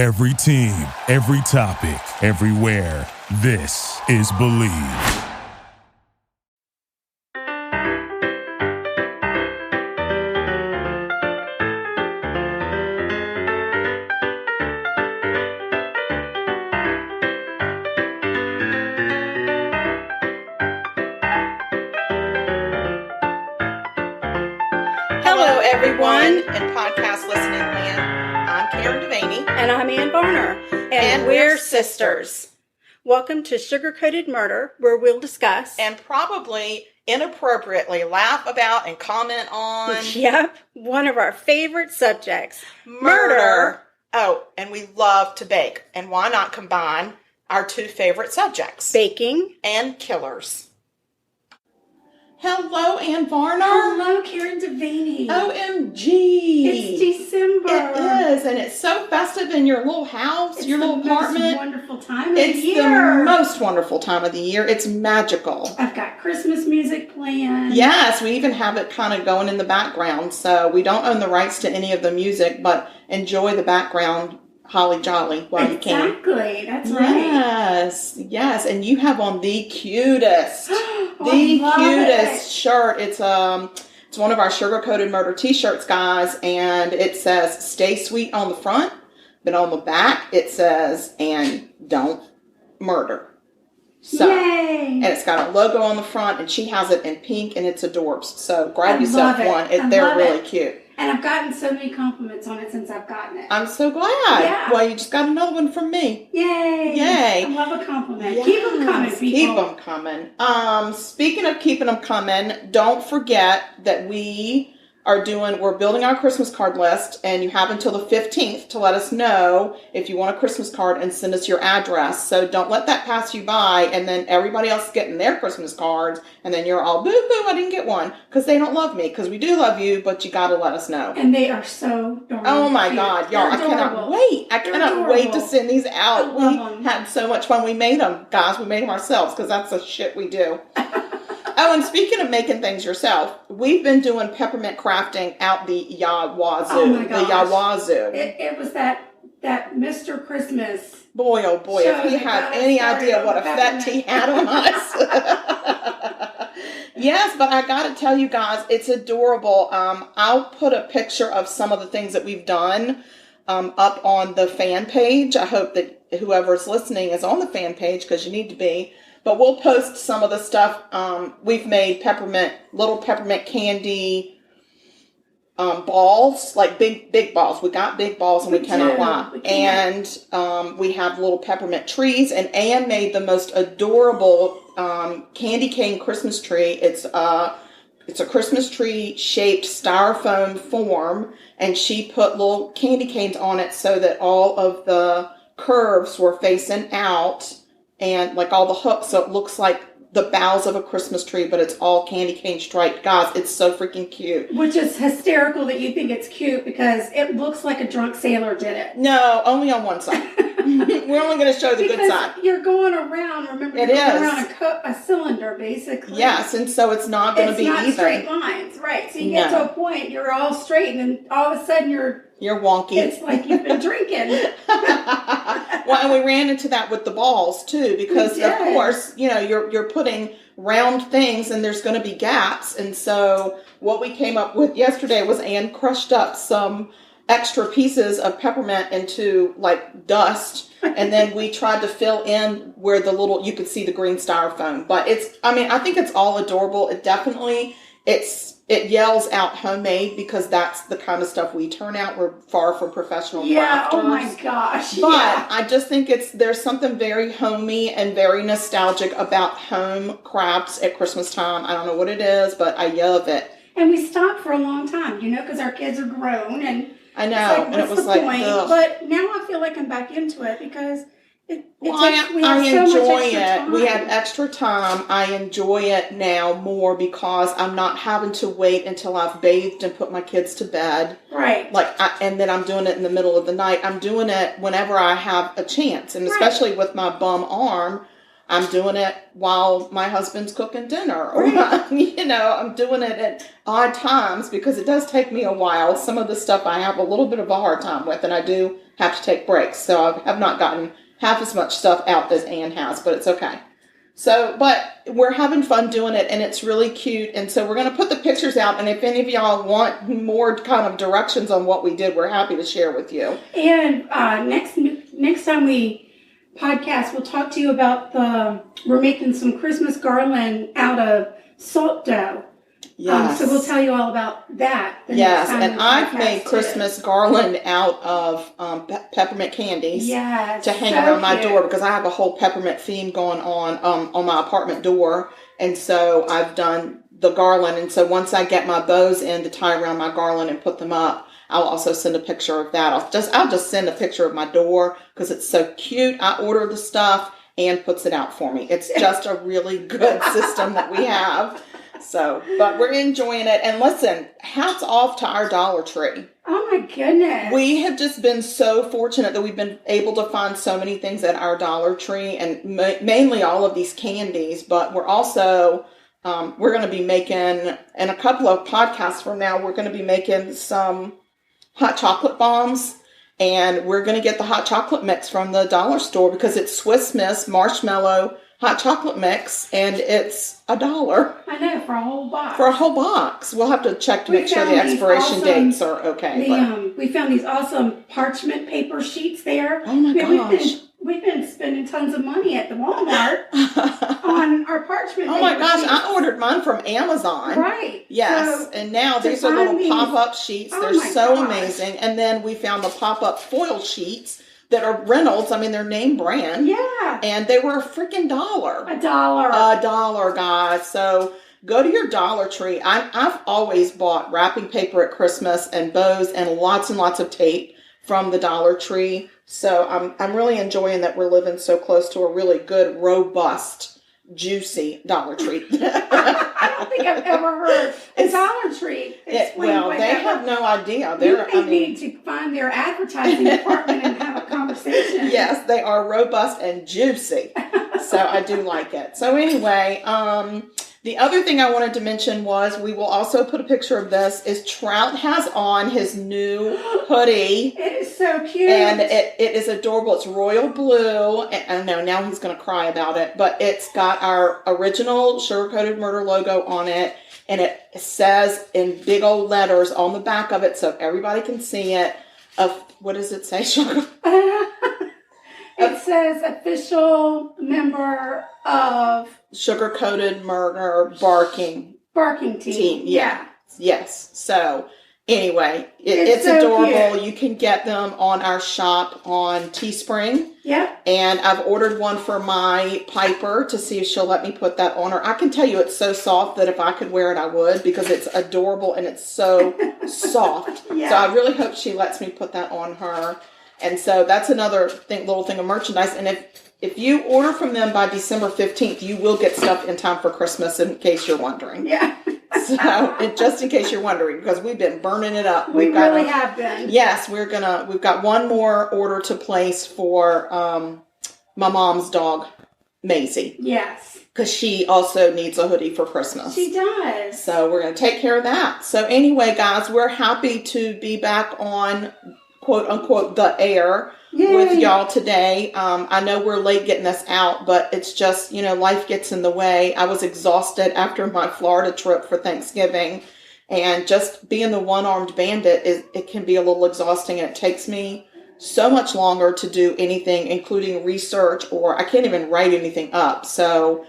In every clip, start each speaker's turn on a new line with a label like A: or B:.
A: Every team, every topic, everywhere. This is Believe.
B: Hello, everyone in podcast listening land. I'm Karen Devaney.
C: And I'm Ann Varner.
B: And we're sisters.
C: Welcome to Sugar-Coated Murder, where we'll discuss
B: And probably inappropriately laugh about and comment on
C: Yep, one of our favorite subjects,
B: murder. Oh, and we love to bake. And why not combine our two favorite subjects?
C: Baking
B: And killers. Hello, Ann Varner.
C: Hello, Karen Devaney.
B: OMG.
C: It's December.
B: It is, and it's so festive in your little house,
C: It's
B: your little apartment.
C: It's the most wonderful time of
B: It's
C: the year.
B: the most wonderful time of the year. It's magical.
C: I've got Christmas music playing.
B: Yes, we even have it kind of going in the background. So we don't own the rights to any of the music, but enjoy the background holly jolly while you can.
C: Exactly, that's right.
B: Yes, and you have on the cutest, shirt. It's one of our Sugar-Coated Murder t-shirts, guys, and it says "Stay Sweet" on the front, but on the back it says "And Don't Murder." So,
C: Yay!
B: and it's got a logo on the front, and she has it in pink, and it's adorbs. So grab yourself one. They're really cute.
C: And I've gotten so many compliments on it since I've gotten it.
B: I'm so glad.
C: Yeah.
B: Well, you just got another one from me.
C: Yay!
B: Yay!
C: I love a compliment.
B: Yes.
C: Keep them coming, people.
B: Keep them coming. Speaking of keeping them coming, don't forget that we're building our Christmas card list, and you have until the 15th to let us know if you want a Christmas card and send us your address. So don't let that pass you by, and then everybody else getting their Christmas cards, and then you're all, boo-hoo, I didn't get one, because they don't love me, because we do love you, but you got to let us know.
C: And they are so adorable.
B: Oh my God, y'all, I cannot wait. I cannot wait to send these out. We had so much fun. We made them, guys. We made them ourselves, because that's the shit we do. Oh, and speaking of making things yourself, we've been doing peppermint crafting out the Yawazoo.
C: Oh my gosh.
B: The Yawazoo.
C: It was that Mr. Christmas.
B: Boy, oh boy, if he had any idea what effect he had on us. Yes, but I got to tell you guys, it's adorable. I'll put a picture of some of the things that we've done up on the fan page. I hope that whoever's listening is on the fan page, because you need to be. But we'll post some of the stuff. We've made little peppermint candy balls, like big balls. We got big balls, and we cannot lie. And we have little peppermint trees. And Anne made the most adorable candy cane Christmas tree. It's a Christmas tree shaped styrofoam form, and she put little candy canes on it so that all of the curves were facing out. And like all the hooks, so it looks like the boughs of a Christmas tree, but it's all candy cane striped. Guys, it's so freaking cute.
C: Which is hysterical that you think it's cute, because it looks like a drunk sailor did it.
B: No, only on one side. We're only going to show the good side.
C: You're going around, remember, you're going around a cylinder, basically.
B: Yes, and so it's not going to be even.
C: It's not straight lines, right. So you get to a point, you're all straight, and then all of a sudden you're wonky. It's like you've been drinking.
B: Well, and we ran into that with the balls too, because of course, you're putting round things, and there's going to be gaps. And so what we came up with yesterday was Anne crushed up some extra pieces of peppermint into like dust, and then we tried to fill in where you could see the green styrofoam. But I think it's all adorable. It definitely, it yells out homemade, because that's the kind of stuff we turn out. We're far from professional crafters.
C: Oh my gosh.
B: But I just think there's something very homey and very nostalgic about home crafts at Christmas time. I don't know what it is, but I love it.
C: And we stopped for a long time, because our kids are grown, and
B: I know, and it was like, ugh.
C: But now I feel like I'm back into it, because
B: I enjoy it. We have extra time. I enjoy it now more, because I'm not having to wait until I've bathed and put my kids to bed.
C: Right.
B: And then I'm doing it in the middle of the night. I'm doing it whenever I have a chance, and especially with my bum arm, I'm doing it while my husband's cooking dinner. Or, I'm doing it at odd times because it does take me a while. Some of the stuff I have a little bit of a hard time with, and I do have to take breaks. So I have not gotten half as much stuff out as Anne has, but it's okay. So, but we're having fun doing it, and it's really cute. And so we're going to put the pictures out. And if any of y'all want more kind of directions on what we did, we're happy to share with you.
C: And next time we podcast, we'll talk to you about we're making some Christmas garland out of salt dough.
B: Yes.
C: So we'll tell you all about that.
B: Yes, and I've made Christmas garland out of peppermint candies to hang around my door because I have a whole peppermint theme going on my apartment door. And so I've done the garland. And so once I get my bows in to tie around my garland and put them up, I'll also send a picture of that. I'll just send a picture of my door because it's so cute. I order the stuff and puts it out for me. It's just a really good system that we have. So, but we're enjoying it. And listen, hats off to our Dollar Tree.
C: Oh my goodness.
B: We have just been so fortunate that we've been able to find so many things at our Dollar Tree, and mainly all of these candies. But we're also, we're going to be making, in a couple of podcasts from now, we're going to be making some hot chocolate bombs. And we're going to get the hot chocolate mix from the dollar store because it's Swiss Miss marshmallow hot chocolate mix, and it's $1.
C: I know, for a whole box.
B: For a whole box. We'll have to check to make sure the expiration dates are okay.
C: We found these awesome parchment paper sheets there.
B: Oh my gosh.
C: We've been spending tons of money at the Walmart on our parchment paper
B: Oh my gosh,
C: sheets.
B: I ordered mine from Amazon.
C: Right.
B: Yes,
C: so
B: and now these are little pop-up sheets. They're so amazing. And then we found the pop-up foil sheets that are Reynolds. I mean, they're name brand.
C: Yeah.
B: And they were a freaking $1.
C: $1.
B: Guys. So go to your Dollar Tree. I've always bought wrapping paper at Christmas and bows and lots of tape from the Dollar Tree. So I'm really enjoying that we're living so close to a really good, robust, juicy Dollar Tree.
C: I don't think I've ever heard a Dollar Tree.
B: They have no idea.
C: They need to find their advertising department and have a conversation.
B: Yes, they are robust and juicy. So I do like it. So anyway, the other thing I wanted to mention was we will also put a picture of this is Trout has on his new hoodie.
C: It is so cute.
B: And it is adorable. It's royal blue. And I know now he's going to cry about it, but it's got our original Sugar Coated Murder logo on it. And it says in big old letters on the back of it so everybody can see it. What does it say, Sugar?
C: It says official member of
B: Sugar Coated Murder Barking
C: Team.
B: Yeah. Yes. So anyway, it's so adorable. Cute. You can get them on our shop on Teespring.
C: Yeah.
B: And I've ordered one for my Piper to see if she'll let me put that on her. I can tell you it's so soft that if I could wear it, I would because it's adorable and it's so soft. Yeah. So I really hope she lets me put that on her. And so that's another little thing of merchandise. And if you order from them by December 15th, you will get stuff in time for Christmas, in case you're wondering.
C: Yeah.
B: So, just in case you're wondering, because we've been burning it up.
C: We really have been.
B: Yes, we've got one more order to place for my mom's dog, Maisie.
C: Yes.
B: Because she also needs a hoodie for Christmas.
C: She does.
B: So we're going to take care of that. So anyway, guys, we're happy to be back on quote unquote the air with y'all today. I know we're late getting this out, but it's just, life gets in the way. I was exhausted after my Florida trip for Thanksgiving, and just being the one-armed bandit it can be a little exhausting, and it takes me so much longer to do anything, including research, or I can't even write anything up. So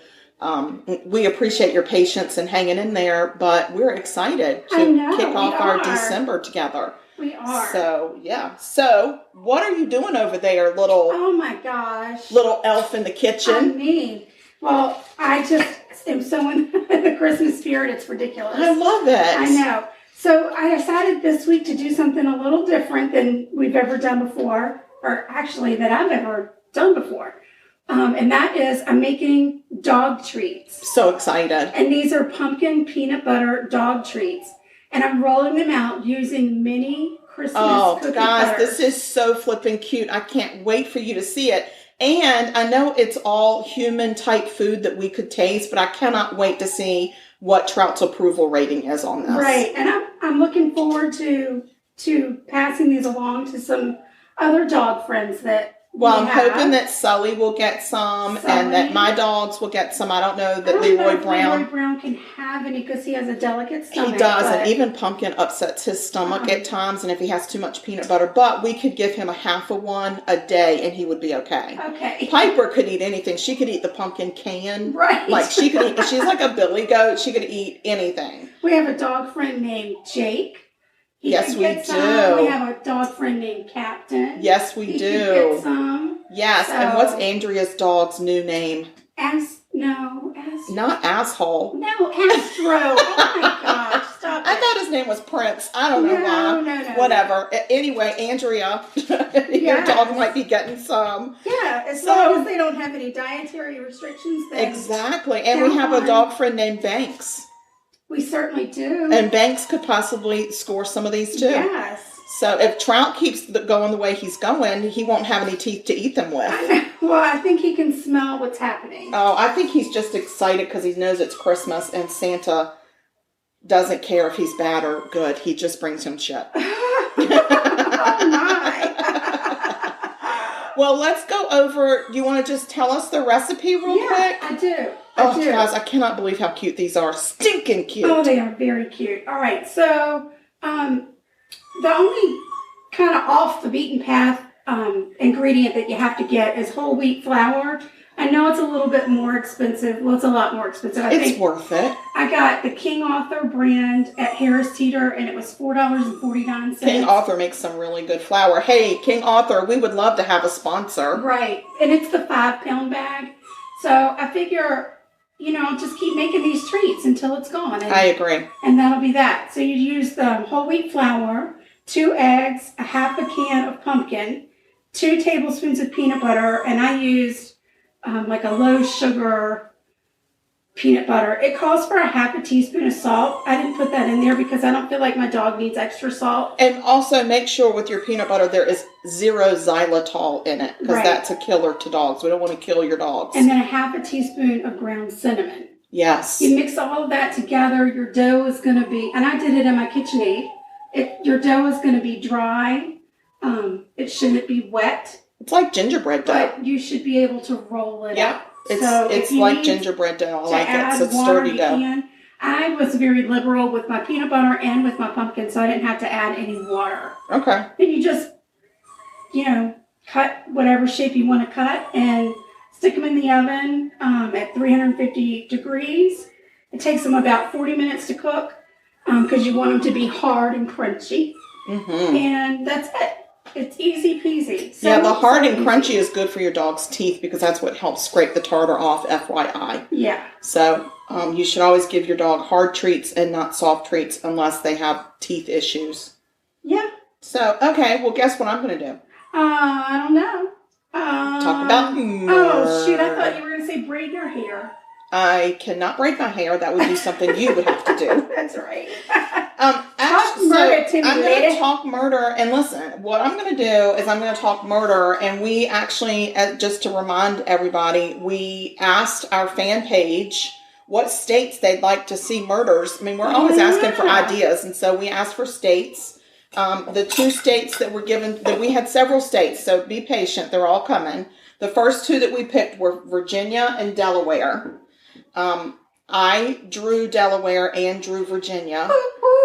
B: we appreciate your patience and hanging in there, but we're excited to kick off our December together.
C: We are.
B: So, yeah. So, what are you doing over there,
C: oh my gosh.
B: Little elf in the kitchen?
C: Well, I just am so in the Christmas spirit, it's ridiculous.
B: I love it.
C: I know. So, I decided this week to do something a little different than we've ever done before, or actually that I've ever done before. And that is, I'm making dog treats.
B: So excited.
C: And these are pumpkin peanut butter dog treats. And I'm rolling them out using mini Christmas cookie
B: guys,
C: cutters.
B: this is so flipping cute. I can't wait for you to see it. And I know it's all human type food that we could taste, but I cannot wait to see what Trout's approval rating is on this.
C: Right. And I'm looking forward to passing these along to some other dog friends that
B: Well, I'm hoping that Sully will get some and that my dogs will get some. I don't know that Leroy Brown
C: can have any because he has a delicate stomach.
B: He does, and even Pumpkin upsets his stomach at times, and if he has too much peanut butter. But we could give him a half of one a day, and he would be okay.
C: Okay.
B: Piper could eat anything. She could eat the pumpkin can.
C: Right.
B: Like she could eat. She's like a billy goat. She could eat anything.
C: We have a dog friend named Jake.
B: Yes, we do.
C: We have a dog friend named Captain.
B: Yes, we do.
C: Could get some.
B: Yes,
C: so,
B: and what's Andrea's dog's new name? Not Asshole.
C: No, Astro. Oh my gosh, stop
B: I
C: it.
B: thought his name was Prince. I don't know why.
C: No.
B: Whatever. Anyway, Andrea, your dog might be getting some.
C: Yeah, as long as they don't have any dietary restrictions. Then
B: exactly. And we have a dog friend named Banks.
C: We certainly do.
B: And Banks could possibly score some of these too.
C: Yes.
B: So if Trout keeps going the way he's going, he won't have any teeth to eat them with.
C: Well, I think he can smell what's happening.
B: Oh, I think he's just excited because he knows it's Christmas and Santa doesn't care if he's bad or good. He just brings him shit.
C: Oh, my.
B: Well, let's go over. Do you want to just tell us the recipe real quick?
C: I do.
B: Guys, I cannot believe how cute these are. Stinking cute.
C: Oh, they are very cute. All right, so the only kind of off the beaten path ingredient that you have to get is whole wheat flour. I know it's a little bit more expensive. Well, it's a lot more expensive. I think
B: worth it.
C: I got the King Arthur brand at Harris Teeter, and it was $4.49.
B: King Arthur makes some really good flour. Hey, King Arthur, we would love to have a sponsor.
C: Right, and it's the 5-pound bag. So I figure, just keep making these treats until it's gone.
B: I agree.
C: And that'll be that. So you use the whole wheat flour, 2 eggs, a half a can of pumpkin, 2 tablespoons of peanut butter, and I used like a low sugar peanut butter. It calls for a half a teaspoon of salt. I didn't put that in there because I don't feel like my dog needs extra salt.
B: And also make sure with your peanut butter there is 0 xylitol in it because that's a killer to dogs. We don't want to kill your dogs.
C: And then a half a teaspoon of ground cinnamon.
B: Yes.
C: You mix all of that together. Your dough is going to be, and I did it in my KitchenAid. Your dough is going to be dry. It shouldn't be wet.
B: It's like gingerbread dough.
C: But you should be able to roll it up.
B: It's like gingerbread dough. I like it. So it's sturdy dough.
C: I was very liberal with my peanut butter and with my pumpkin, so I didn't have to add any water.
B: Okay.
C: Then you just, cut whatever shape you want to cut and stick them in the oven at 350 degrees. It takes them about 40 minutes to cook because you want them to be hard and crunchy. Mm-hmm. And that's it. It's easy peasy.
B: So the hard and crunchy is good for your dog's teeth because that's what helps scrape the tartar off, FYI.
C: Yeah.
B: So you should always give your dog hard treats and not soft treats unless they have teeth issues.
C: Yeah.
B: So, okay, well, guess what I'm going to do?
C: I don't know.
B: Talk about murder.
C: Oh, shoot, I thought you were going to say braid your hair.
B: I cannot braid my hair. That would be something you would have to do.
C: That's right.
B: Talk murder to me. I'm going to talk murder. And listen, what I'm going to do is I'm going to talk murder. And we actually, just to remind everybody, we asked our fan page what states they'd like to see murders. I mean, we're always asking for ideas. And so we asked for states. The 2 states that were given, that we had several states, so be patient. They're all coming. The first 2 that we picked were Virginia and Delaware. I drew Delaware and drew Virginia,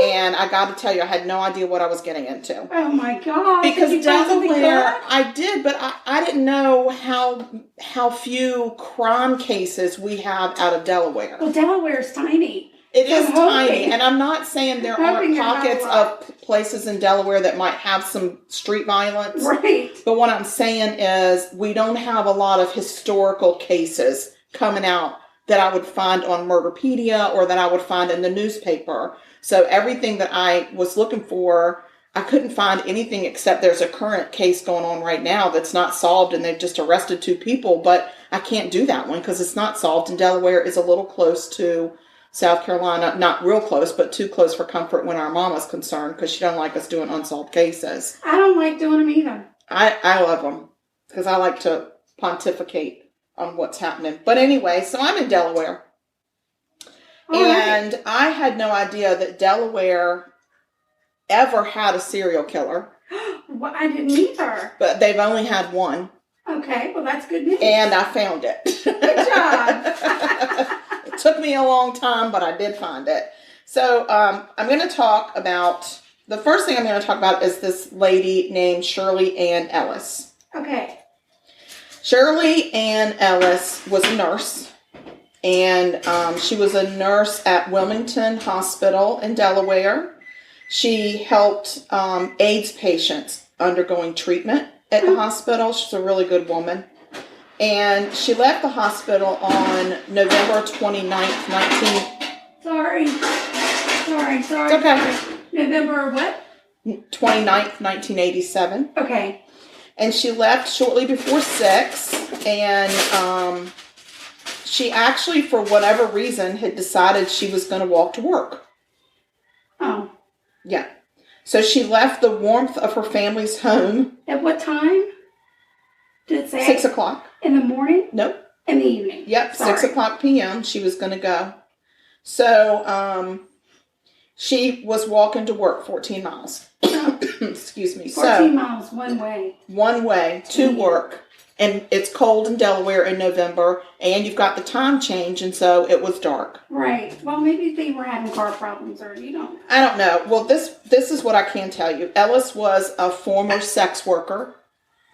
B: and I got to tell you, I had no idea what I was getting into.
C: Oh my God!
B: Because Delaware, I did, but I didn't know how few crime cases we have out of Delaware.
C: Well, Delaware's tiny.
B: It is tiny, and I'm not saying there aren't pockets of places in Delaware that might have some street violence.
C: Right.
B: But what I'm saying is we don't have a lot of historical cases coming out that I would find on Murderpedia or that I would find in the newspaper. So everything that I was looking for, I couldn't find anything except there's a current case going on right now that's not solved and they've just arrested 2 people, but I can't do that one because it's not solved, and Delaware is a little close to South Carolina. Not real close, but too close for comfort when our mama's concerned because she don't like us doing unsolved cases.
C: I don't like doing them either.
B: I love them because I like to pontificate on what's happening. But anyway, so I'm in Delaware.
C: All
B: And
C: right.
B: I had no idea that Delaware ever had a serial killer.
C: Well, I didn't either.
B: But they've only had one.
C: Okay, well, that's good news.
B: And I found it.
C: Good job.
B: It took me a long time, but I did find it. So I'm going to talk about, the first thing I'm going to talk about is this lady named Shirley Ann Ellis.
C: Okay.
B: Shirley Ann Ellis was a nurse, and she was a nurse at Wilmington Hospital in Delaware. She helped AIDS patients undergoing treatment at the hospital. She's a really good woman. And she left the hospital on November 29th,
C: Sorry.
B: It's okay.
C: November what?
B: 29th, 1987.
C: Okay.
B: And she left shortly before 6. And she actually, for whatever reason, had decided she was going to walk to work.
C: Oh.
B: Yeah. So she left the warmth of her family's home.
C: At what time? Did it say?
B: 6 o'clock.
C: In the morning?
B: Nope.
C: In the evening?
B: Yep,
C: Sorry.
B: 6 o'clock p.m. she was going to go. So she was walking to work 14 miles. Excuse me.
C: 14 miles one way.
B: One way to work. And it's cold in Delaware in November, and you've got the time change, and so it was dark.
C: Right. Well, maybe they were having car problems, or you don't know.
B: I don't know. Well, this is what I can tell you. Ellis was a former sex worker.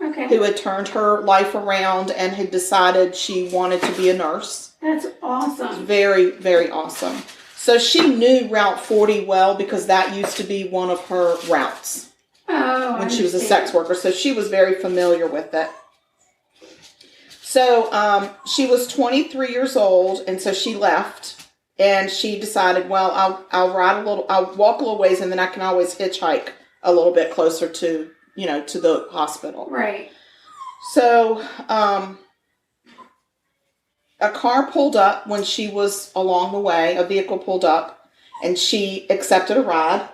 C: Okay.
B: Who had turned her life around and had decided she wanted to be a nurse.
C: That's awesome.
B: Very, very awesome. So she knew Route 40 well because that used to be one of her routes when she was a sex worker. So she was very familiar with it. So she was 23 years old, and so she left, and she decided, well, I'll walk a little ways, and then I can always hitchhike a little bit closer to the hospital.
C: Right.
B: So, a car pulled up when she was along the way. A vehicle pulled up, and she accepted a ride.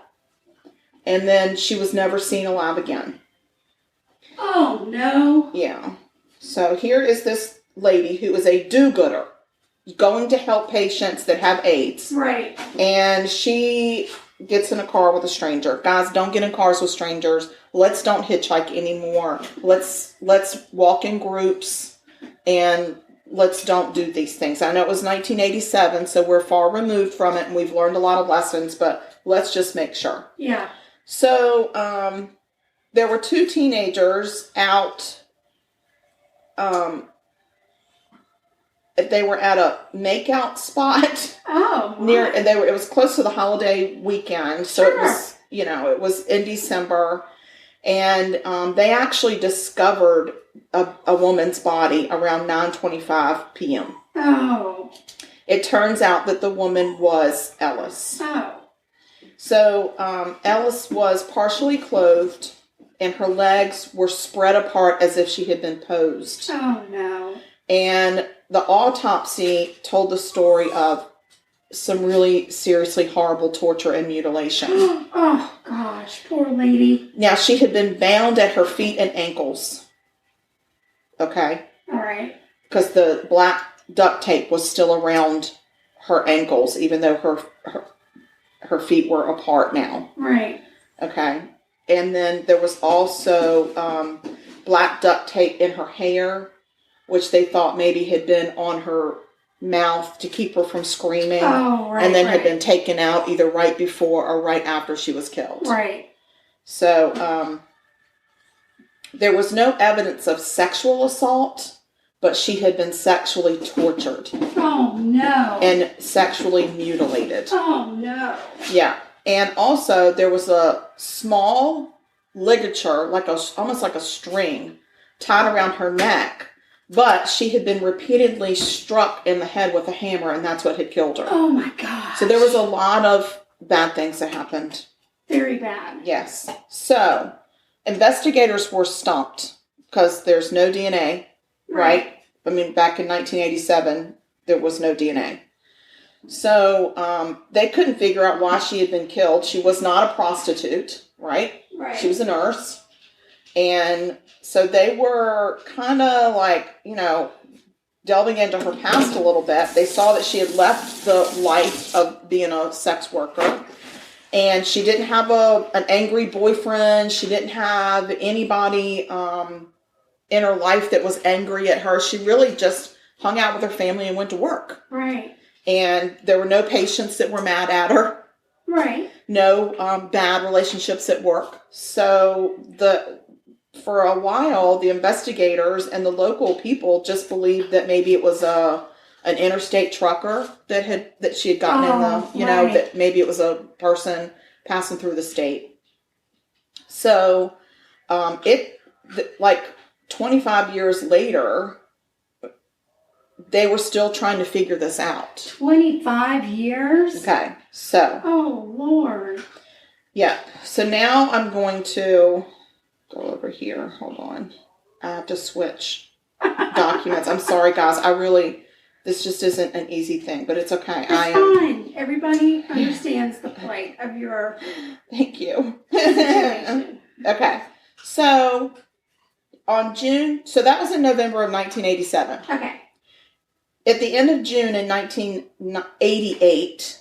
B: And then she was never seen alive again.
C: Oh, no.
B: Yeah. So here is this lady who is a do-gooder, going to help patients that have AIDS.
C: Right.
B: And she gets in a car with a stranger. Guys, don't get in cars with strangers. Let's don't hitchhike anymore. Let's walk in groups, and let's don't do these things. I know it was 1987, so we're far removed from it, and we've learned a lot of lessons, but let's just make sure.
C: Yeah.
B: So there were 2 teenagers out. They were at a makeout spot.
C: Oh.
B: Near, and it was close to the holiday weekend, so
C: Sure.
B: it was in December, and they actually discovered a woman's body around 9:25 p.m.
C: Oh.
B: It turns out that the woman was Ellis.
C: Oh.
B: So Ellis was partially clothed, and her legs were spread apart as if she had been posed.
C: Oh, no.
B: And the autopsy told the story of some really seriously horrible torture and mutilation.
C: Oh, gosh. Poor lady.
B: Now, she had been bound at her feet and ankles. Okay?
C: All right.
B: Because the black duct tape was still around her ankles, even though her feet were apart now.
C: Right.
B: Okay? And then there was also black duct tape in her hair, which they thought maybe had been on her mouth to keep her from screaming.
C: Oh, right.
B: And then
C: right.
B: had been taken out either right before or right after she was killed.
C: Right.
B: So there was no evidence of sexual assault, but she had been sexually tortured.
C: Oh, no.
B: And sexually mutilated.
C: Oh, no.
B: Yeah. And also there was a small ligature, almost like a string, tied around her neck. But she had been repeatedly struck in the head with a hammer, and that's what had killed her.
C: Oh, my God.
B: So there was a lot of bad things that happened.
C: Very bad.
B: Yes. So investigators were stumped because there's no DNA, right? I mean, back in 1987, there was no DNA. So they couldn't figure out why she had been killed. She was not a prostitute, right?
C: Right.
B: She was a nurse. And so they were kind of like, delving into her past a little bit. They saw that she had left the life of being a sex worker. And she didn't have an angry boyfriend. She didn't have anybody in her life that was angry at her. She really just hung out with her family and went to work.
C: Right.
B: And there were no patients that were mad at her.
C: Right.
B: No bad relationships at work. So for a while, the investigators and the local people just believed that maybe it was an interstate trucker that she had gotten in the, that maybe it was a person passing through the state. So, 25 years later, they were still trying to figure this out.
C: 25 years?
B: Okay, so.
C: Oh, Lord.
B: Yeah, so now I'm going to go over here. Hold on. I have to switch documents. I'm sorry, guys. This just isn't an easy thing, but it's okay.
C: It's fine. Everybody understands the plight of your
B: Thank you.
C: situation.
B: Okay. So that was in November of 1987.
C: Okay.
B: At the end of June in 1988,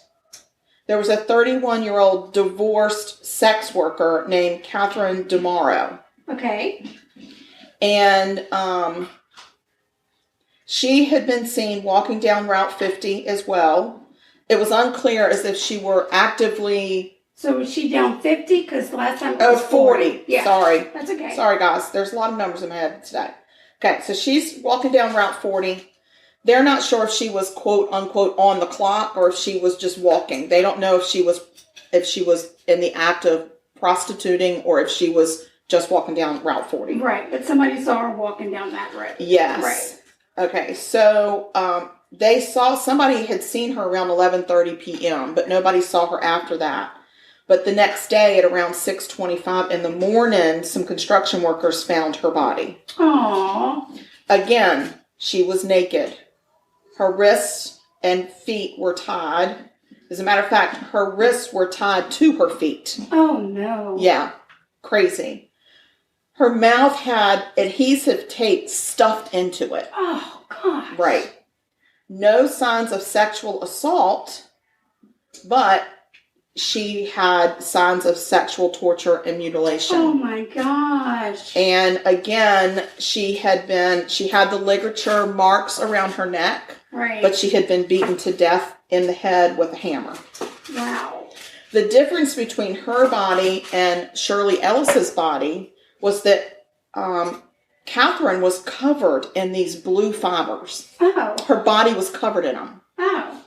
B: there was a 31-year-old divorced sex worker named Catherine DeMauro.
C: Okay.
B: And she had been seen walking down Route 50 as well. It was unclear as if she were actively...
C: So was she down 50? Because last time it was
B: 40.
C: Yeah.
B: Sorry.
C: That's okay.
B: Sorry, guys. There's a lot of numbers in my head today. Okay, so she's walking down Route 40. They're not sure if she was, quote, unquote, on the clock or if she was just walking. They don't know if she was in the act of prostituting or if she was just walking down Route 40.
C: Right, but somebody saw her walking down that road.
B: Yes.
C: Right.
B: Okay, so they saw somebody had seen her around 11:30 p.m., but nobody saw her after that. But the next day at around 6:25 in the morning, some construction workers found her body.
C: Aww.
B: Again, she was naked. Her wrists and feet were tied. As a matter of fact, her wrists were tied to her feet.
C: Oh, no.
B: Yeah, crazy. Her mouth had adhesive tape stuffed into it.
C: Oh, gosh.
B: Right. No signs of sexual assault, but she had signs of sexual torture and mutilation.
C: Oh, my gosh.
B: And again, she had the ligature marks around her neck.
C: Right.
B: But she had been beaten to death in the head with a hammer.
C: Wow.
B: The difference between her body and Shirley Ellis's body was that Catherine was covered in these blue fibers.
C: Oh.
B: Her body was covered in them.
C: Oh.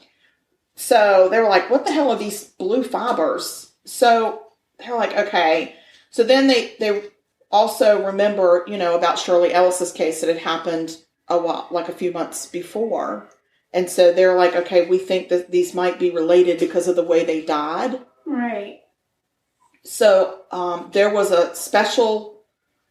B: So they were like, what the hell are these blue fibers? So they're like, okay. So then they also remember, about Shirley Ellis's case that had happened a few months before. And so they're like, okay, we think that these might be related because of the way they died.
C: Right.
B: So there was a special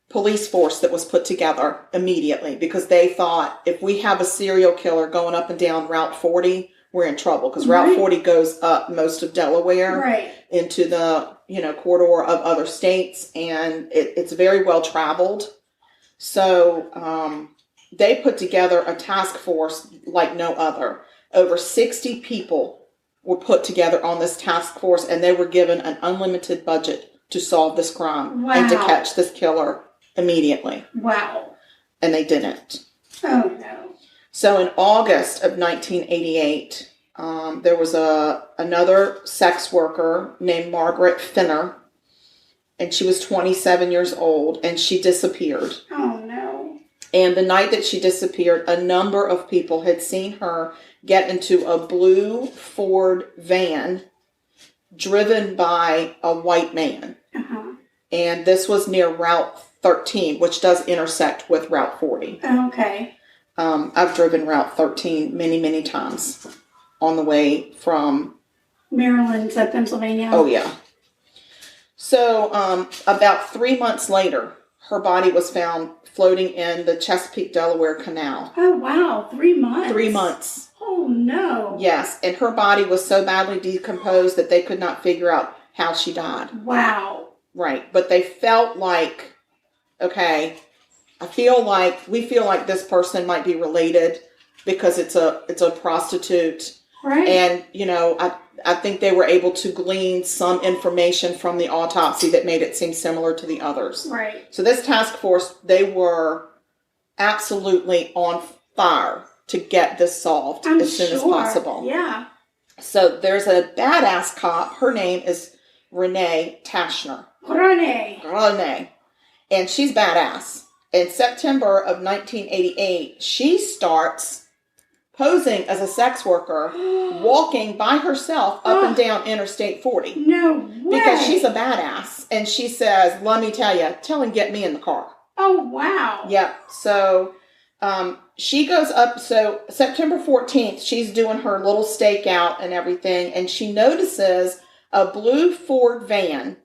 B: police force that was put together immediately because they thought if we have a serial killer going up and down Route 40, we're in trouble because Route 40 goes up most of Delaware into the, corridor of other states, and it's very well traveled. So they put together a task force like no other. Over 60 people were put together on this task force, and they were given an unlimited budget to solve this crime and to catch this killer immediately.
C: Wow.
B: And they didn't.
C: Oh, no.
B: So in August of 1988, there was another sex worker named Margaret Finner, and she was 27 years old, and she disappeared.
C: Oh, no.
B: And the night that she disappeared, a number of people had seen her get into a blue Ford van driven by a white man.
C: Uh-huh.
B: And this was near Route 13, which does intersect with Route 40.
C: Okay.
B: I've driven Route 13 many, many times on the way from
C: Maryland to Pennsylvania.
B: Oh, yeah. So about 3 months later, her body was found floating in the Chesapeake, Delaware Canal.
C: Oh, wow. 3 months?
B: 3 months.
C: Oh, no.
B: Yes, and her body was so badly decomposed that they could not figure out how she died.
C: Wow.
B: Right, but they felt like okay, we feel like this person might be related because it's a prostitute.
C: Right.
B: And, I think they were able to glean some information from the autopsy that made it seem similar to the others.
C: Right.
B: So this task force, they were absolutely on fire to get this solved as soon as possible.
C: Yeah.
B: So there's a badass cop. Her name is Renee Tashner. Renee. And she's badass. In September of 1988, she starts posing as a sex worker, walking by herself up and down Interstate 40.
C: No way.
B: Because she's a badass. And she says, let me tell him get me in the car.
C: Oh, wow.
B: Yeah. So she goes up. So September 14th, she's doing her little stakeout and everything. And she notices a blue Ford van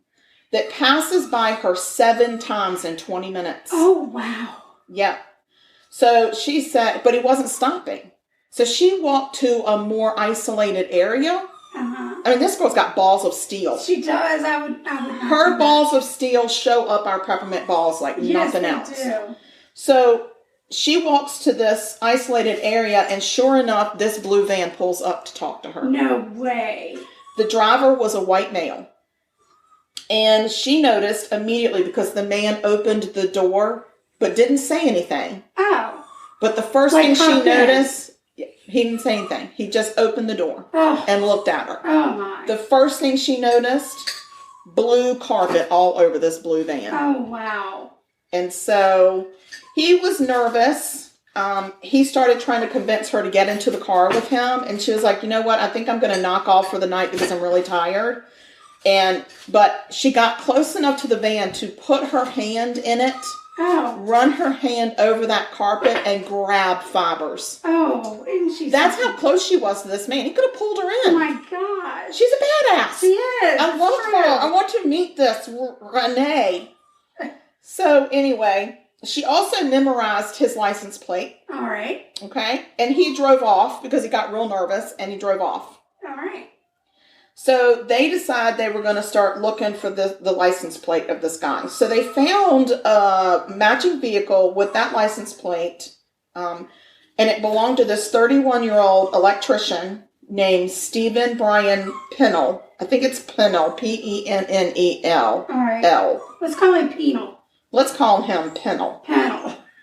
B: that passes by her 7 times in 20 minutes.
C: Oh, wow.
B: Yeah. So she said, but he wasn't stopping. So she walked to a more isolated area.
C: Uh-huh.
B: I mean, this girl's got balls of steel.
C: She does. I would
B: Her balls of steel show up our peppermint balls like nothing else.
C: Do.
B: So she walks to this isolated area, and sure enough, this blue van pulls up to talk to her.
C: No way.
B: The driver was a white male. And she noticed immediately because the man opened the door but didn't say anything.
C: Oh.
B: But the first thing she noticed, he didn't say anything. He just opened the door and looked at her.
C: Oh, my.
B: The first thing she noticed, blue carpet all over this blue van.
C: Oh, wow.
B: And so he was nervous. He started trying to convince her to get into the car with him. And she was like, you know what? I think I'm going to knock off for the night because I'm really tired. But she got close enough to the van to put her hand in it, run her hand over that carpet, and grab fibers.
C: Oh, isn't she?
B: That's how close she was to this man. He could have pulled her in.
C: Oh my gosh.
B: She's a badass.
C: She is.
B: I love her. I want to meet this Renee. So anyway, she also memorized his license plate.
C: All right.
B: Okay. And he drove off because he got real nervous, and he drove off.
C: All right.
B: So they decided they were going to start looking for the license plate of this guy. So they found a matching vehicle with that license plate, and it belonged to this 31-year-old electrician named Stephen Brian Pennell. I think it's Pennell, Pennel.
C: All right.
B: L.
C: Let's call him Penal.
B: Let's call him Pennell.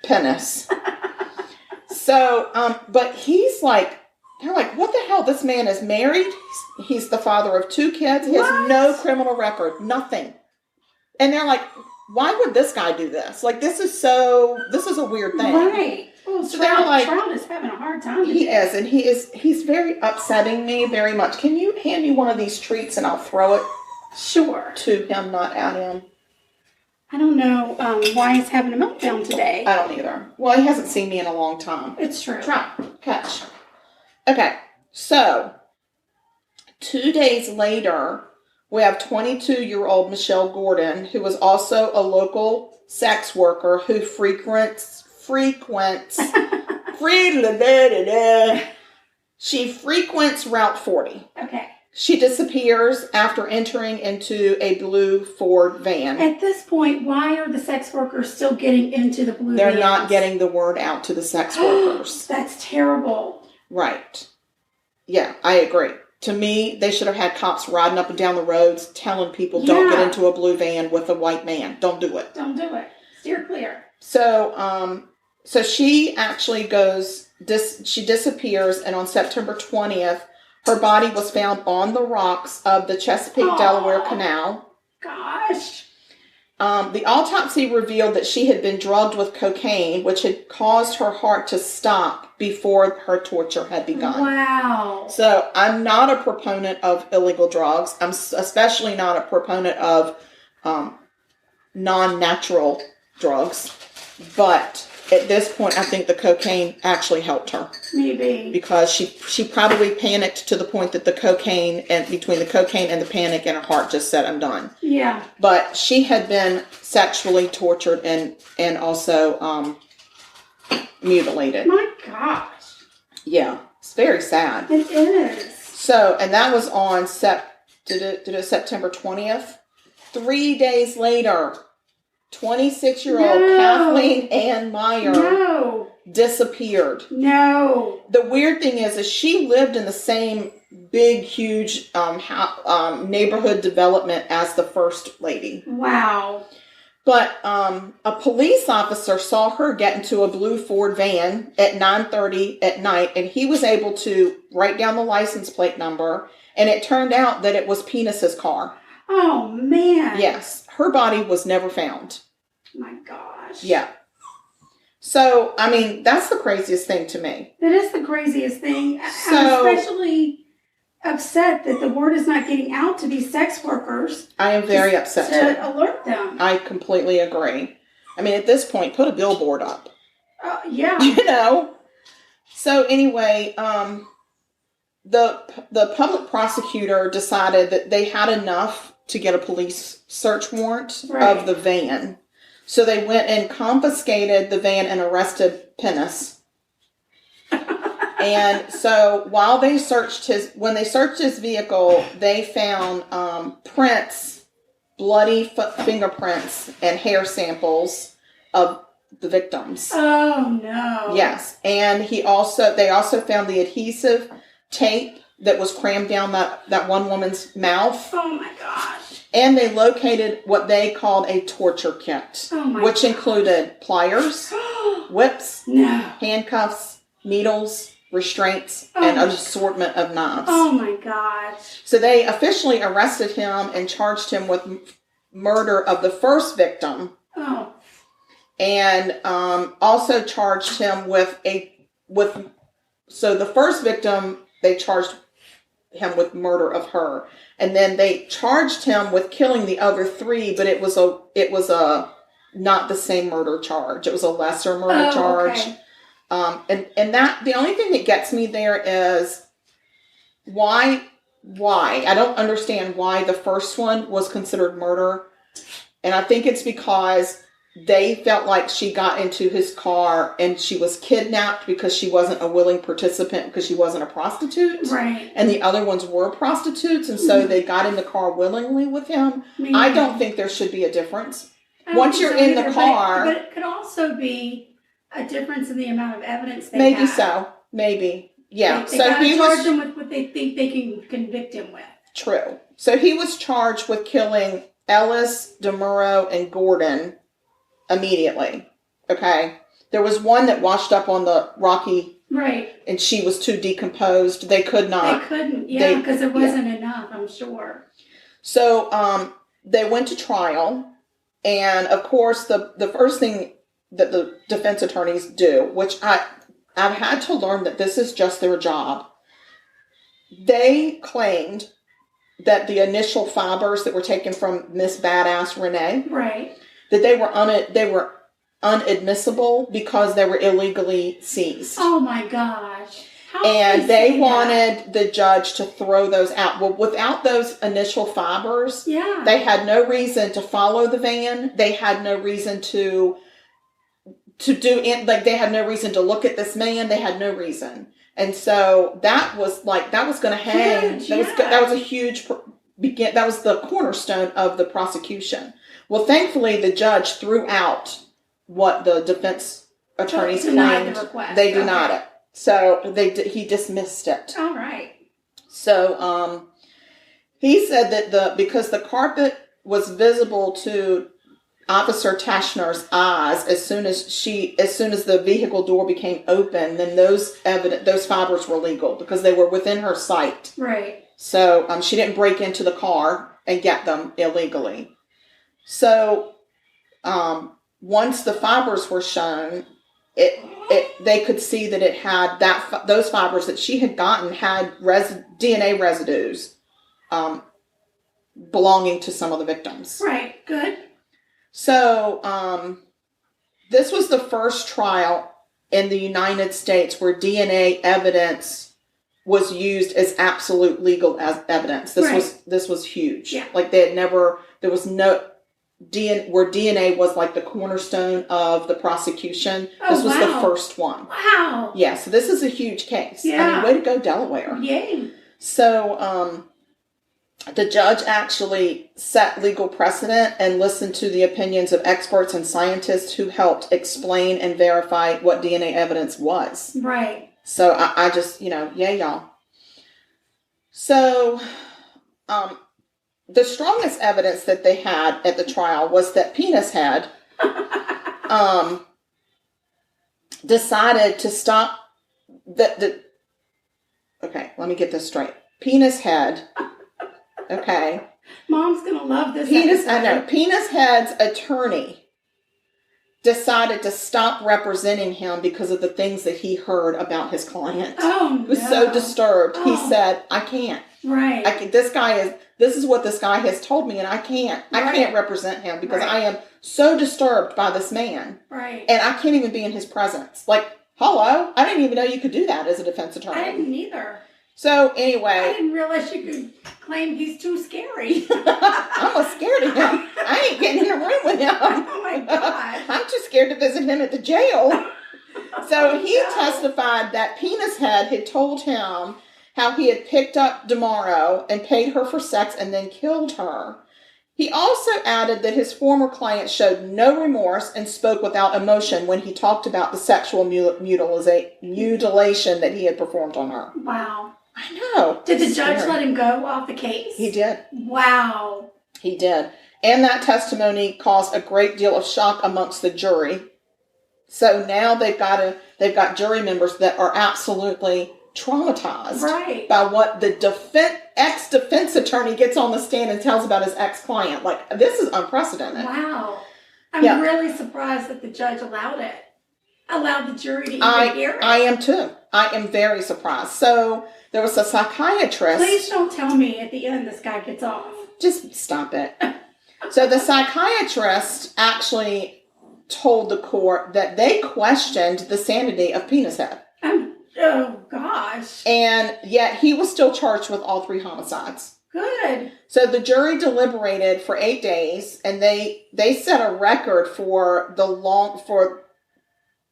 B: Pennis. So, but he's like, they're like, what the hell? This man is married. He's the father of 2 kids. He has no criminal record. Nothing. And they're like, why would this guy do this? Like, this is a weird thing.
C: Right. Well,
B: so they're like,
C: Trout is having a hard time.
B: He is, and he's very upsetting me very much. Can you hand me one of these treats and I'll throw it to him, not at him?
C: I don't know why he's having a meltdown today.
B: I don't either. Well, he hasn't seen me in a long time.
C: It's true.
B: Trout, catch. Okay, so 2 days later, we have 22-year-old Michelle Gordon, who was also a local sex worker who frequents Route 40.
C: Okay.
B: She disappears after entering into a blue Ford van.
C: At this point, why are the sex workers still getting into the blue
B: They're
C: vans?
B: not getting the word out to the sex workers.
C: That's terrible.
B: Right. Yeah, I agree. To me, they should have had cops riding up and down the roads telling people don't get into a blue van with a white man. Don't do it.
C: Don't do it. Steer clear.
B: So she actually she disappears, and on September 20th, her body was found on the rocks of the Chesapeake, Delaware Canal.
C: Gosh.
B: The autopsy revealed that she had been drugged with cocaine, which had caused her heart to stop before her torture had begun.
C: Wow.
B: So I'm not a proponent of illegal drugs. I'm especially not a proponent of non-natural drugs. But at this point, I think the cocaine actually helped her.
C: Maybe.
B: Because she probably panicked to the point that between the cocaine and the panic in her heart just said, I'm done.
C: Yeah.
B: But she had been sexually tortured and also mutilated.
C: My gosh.
B: Yeah. It's very sad.
C: It is.
B: So, and that was on September 20th. 3 days later, 26-year-old Kathleen Ann Meyer disappeared.
C: No.
B: The weird thing is she lived in the same big, huge neighborhood development as the first lady.
C: Wow.
B: But a police officer saw her get into a blue Ford van at 9:30 at night, and he was able to write down the license plate number, and it turned out that it was Penis's car.
C: Oh, man.
B: Yes. Her body was never found.
C: My gosh.
B: Yeah. So, I mean, that's the craziest thing to me.
C: That is the craziest thing. I'm especially upset that the word is not getting out to these sex workers.
B: I am very upset
C: to alert them.
B: I completely agree. I mean, at this point, put a billboard up.
C: Yeah.
B: You know? So anyway, the public prosecutor decided that they had enough to get a police search warrant of the van. So they went and confiscated the van and arrested Penis. And so while they searched when they searched his vehicle, they found prints, bloody fingerprints, and hair samples of the victims.
C: Oh no!
B: Yes, and they also found the adhesive tape that was crammed down that one woman's mouth.
C: Oh my gosh!
B: And they located what they called a torture kit, which included pliers, whips, handcuffs, needles, restraints, and an assortment of knives.
C: Oh my gosh.
B: So they officially arrested him and charged him with murder of the first victim.
C: Oh.
B: And also charged him so the first victim, they charged him with murder of her. And then they charged him with killing the other three, but it was a not the same murder charge. It was a lesser murder charge.
C: Okay.
B: And that the only thing that gets me there is why I don't understand why the first one was considered murder. And I think it's because they felt like she got into his car and she was kidnapped because she wasn't a willing participant because she wasn't a prostitute.
C: Right.
B: And the other ones were prostitutes. And so they got in the car willingly with him. I don't think there should be a difference. Once you're in the car.
C: But it could also be a difference in the amount of evidence they
B: maybe
C: have.
B: So. Maybe. Yeah.
C: They gotta charge him with what they think they can convict him with.
B: True. So he was charged with killing Ellis, DeMuro, and Gordon immediately. Okay. There was one that washed up on the Rocky.
C: Right.
B: And she was too decomposed. They could not.
C: They couldn't. Yeah, because it wasn't enough, I'm sure.
B: So they went to trial. And, of course, the first thing that the defense attorneys do, which I've had to learn that this is just their job. They claimed that the initial fibers that were taken from Miss Badass Renee,
C: right,
B: that they were unadmissible because they were illegally seized.
C: Oh my gosh!
B: And they wanted the judge to throw those out. Well, without those initial fibers, they had no reason to follow the van. They had no reason to do it. Like they had no reason to look at this man. They had no reason. And so that was going to hang. That was a huge that was the cornerstone of the prosecution. Well, thankfully, the judge threw out what the defense attorneys claimed. They denied it. So he dismissed it.
C: All right.
B: So he said that because the carpet was visible to Officer Tashner's eyes as soon as the vehicle door became open, then those fibers were legal because they were within her sight.
C: Right.
B: So she didn't break into the car and get them illegally. So once the fibers were shown, they could see that it had those fibers that she had gotten had DNA residues belonging to some of the victims.
C: Right. Good.
B: So this was the first trial in the United States where DNA evidence was used as absolute legal evidence. This was huge.
C: Yeah.
B: Like there was no where DNA was like the cornerstone of the prosecution. This was the first one.
C: Wow.
B: Yeah, so this is a huge case.
C: Yeah.
B: I mean, way to go, Delaware.
C: Yay.
B: So the judge actually set legal precedent and listened to the opinions of experts and scientists who helped explain and verify what DNA evidence was.
C: Right.
B: So I just, yay, y'all. So, the strongest evidence that they had at the trial was that Penis Head decided to stop okay, let me get this straight. Penis Head, okay.
C: Mom's gonna love this.
B: Penis Head's attorney decided to stop representing him because of the things that he heard about his client.
C: Oh, no.
B: He was so disturbed. He said, I can't.
C: Right.
B: This is what this guy has told me, and I can't represent him because I am so disturbed by this man.
C: Right.
B: And I can't even be in his presence. Like, hello? I didn't even know you could do that as a defense attorney.
C: I didn't either.
B: So, anyway.
C: I didn't realize you could claim he's too scary.
B: I'm not scared of him. I ain't getting in a room with him.
C: Oh, my God.
B: I'm too scared to visit him at the jail. So, he testified that Penis Head had told him how he had picked up Demaro and paid her for sex and then killed her. He also added that his former client showed no remorse and spoke without emotion when he talked about the sexual mutilation that he had performed on her.
C: Wow.
B: I know.
C: Did the judge let him go off the case?
B: He did.
C: Wow.
B: He did. And that testimony caused a great deal of shock amongst the jury. So now they've got jury members that are absolutely traumatized by what the ex-defense attorney gets on the stand and tells about his ex-client. Like, this is unprecedented.
C: Wow. I'm really surprised that the judge allowed the jury to even hear it.
B: I am too. I am very surprised. So there was a psychiatrist.
C: Please don't tell me at the end this guy gets off.
B: Just stop it. So the psychiatrist actually told the court that they questioned the sanity of Penis Head.
C: Oh, gosh.
B: And yet he was still charged with all 3 homicides.
C: Good.
B: So the jury deliberated for 8 days, and they set a record for the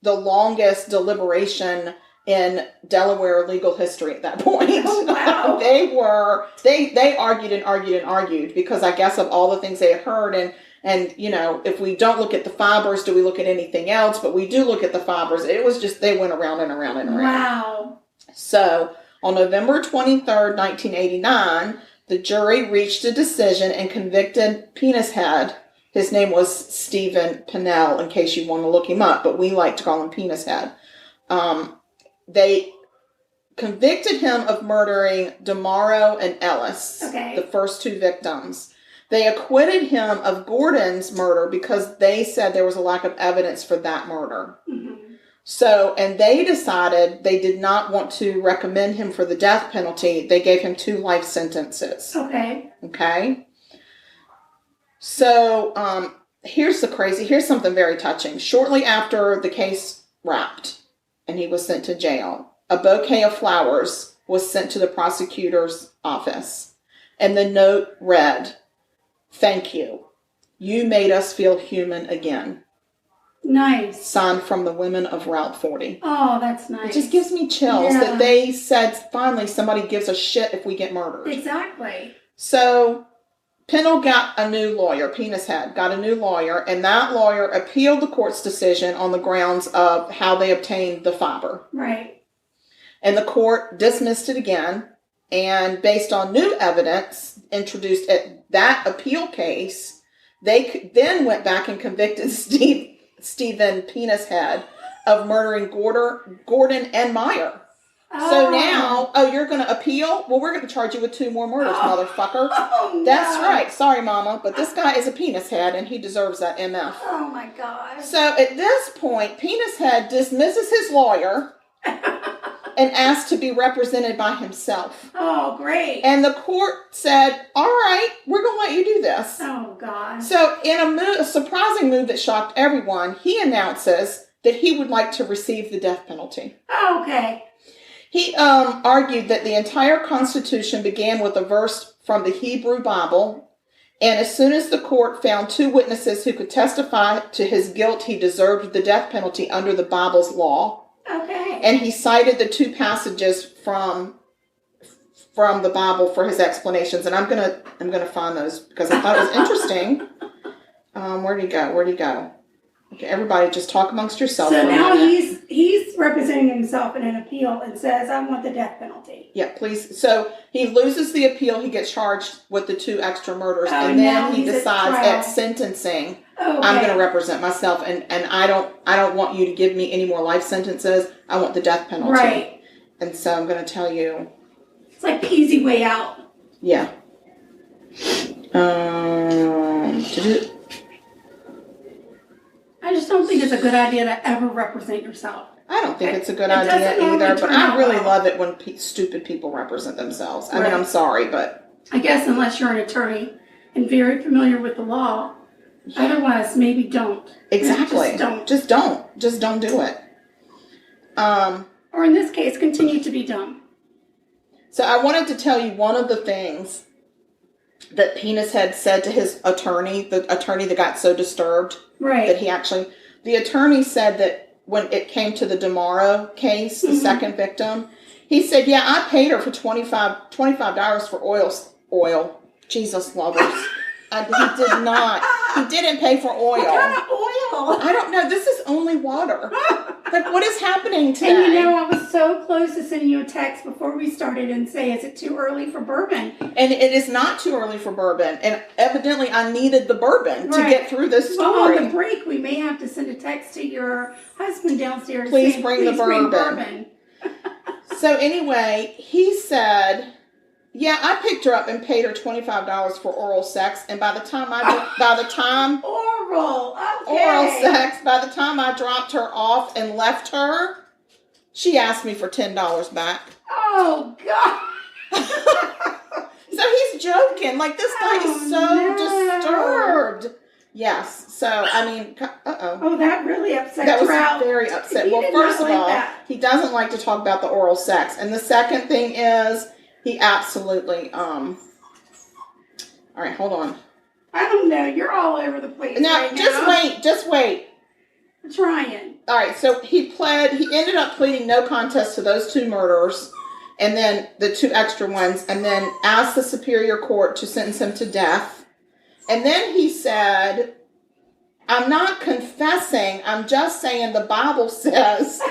B: longest deliberation in Delaware legal history at that point.
C: Oh, wow.
B: They argued and argued and argued because I guess of all the things they had heard and if we don't look at the fibers, do we look at anything else? But we do look at the fibers. It was just, they went around and around and around.
C: Wow.
B: So on November 23rd, 1989, the jury reached a decision and convicted Penis Head. His name was Stephen Pennell, in case you want to look him up, but we like to call him Penis Head. They convicted him of murdering Demaro and Ellis, the first 2 victims. They acquitted him of Gordon's murder because they said there was a lack of evidence for that murder. Mm-hmm. So, and they decided they did not want to recommend him for the death penalty. They gave him 2 life sentences. Okay. So, here's something very touching. Shortly after the case wrapped and he was sent to jail, a bouquet of flowers was sent to the prosecutor's office. And the note read, "Thank you. You made us feel human again."
C: Nice.
B: Signed from the women of Route 40.
C: Oh, that's nice.
B: It just gives me chills that they said finally somebody gives a shit if we get murdered.
C: Exactly.
B: So Pennell got a new lawyer. Penis Head got a new lawyer, and that lawyer appealed the court's decision on the grounds of how they obtained the fiber.
C: Right.
B: And the court dismissed it again. And based on new evidence introduced at that appeal case, they then went back and convicted Stephen Penis Head of murdering Gordon and Meyer. Oh. So now, you're going to appeal? Well, we're going to charge you with 2 more murders, motherfucker.
C: Oh, no.
B: That's right. Sorry, Mama, but this guy is a penis head, and he deserves that MF.
C: Oh, my God.
B: So at this point, Penis Head dismisses his lawyer and asked to be represented by himself.
C: Oh, great.
B: And the court said, all right, we're going to let you do this.
C: Oh, God.
B: So in a surprising move that shocked everyone, he announces that he would like to receive the death penalty.
C: Oh, okay.
B: He argued that the entire Constitution began with a verse from the Hebrew Bible, and as soon as the court found 2 witnesses who could testify to his guilt, he deserved the death penalty under the Bible's law.
C: Okay.
B: And he cited the 2 passages from from the Bible for his explanations, and I'm gonna find those because I thought it was interesting. Where'd he go? Okay, everybody, just talk amongst yourselves.
C: So now he's representing himself in an appeal and says, "I want the death penalty."
B: Yeah, please. So he loses the appeal. He gets charged with the 2 extra murders, and then he decides at sentencing, I'm going to represent myself, and I don't want you to give me any more life sentences. I want the death penalty.
C: Right.
B: And so I'm going to tell you.
C: It's like the easy way out.
B: Yeah.
C: I just don't think it's a good idea to ever represent yourself.
B: I don't think it's a good idea either, but I really love it when stupid people represent themselves. I mean, I'm sorry, but...
C: I guess unless you're an attorney and very familiar with the law, otherwise maybe don't.
B: Exactly. Just don't do it.
C: Or in this case, continue to be dumb.
B: So I wanted to tell you one of the things that Penis had said to his attorney, the attorney that got so disturbed.
C: Right.
B: That the attorney said that when it came to the DeMauro case, the second victim, he said, yeah, I paid her for $25 for oil. Jesus lovers. He did not. He didn't pay for oil.
C: What kind of oil?
B: I don't know. This is only water. Like, what is happening today?
C: And I was so close to sending you a text before we started and say, is it too early for bourbon?
B: And it is not too early for bourbon. And evidently I needed the bourbon to get through this story.
C: Well, on the break, we may have to send a text to your husband downstairs.
B: Please
C: saying,
B: bring the bourbon. So anyway, he said... Yeah, I picked her up and paid her $25 for oral sex, and by the time I dropped her off and left her, she asked me for $10 back.
C: Oh God!
B: So he's joking. Like, this guy is so disturbed. Yes. So I mean,
C: Oh, that really upset.
B: That was
C: Ralph.
B: very upset. Well, first of all, he doesn't like to talk about the oral sex, and the second thing is. He absolutely, all right, hold on.
C: I don't know. You're all over the place.
B: Now, just wait.
C: I'm trying.
B: All right, so he ended up pleading no contest to those 2 murders and then the 2 extra ones and then asked the Superior Court to sentence him to death. And then he said, I'm not confessing, I'm just saying the Bible says...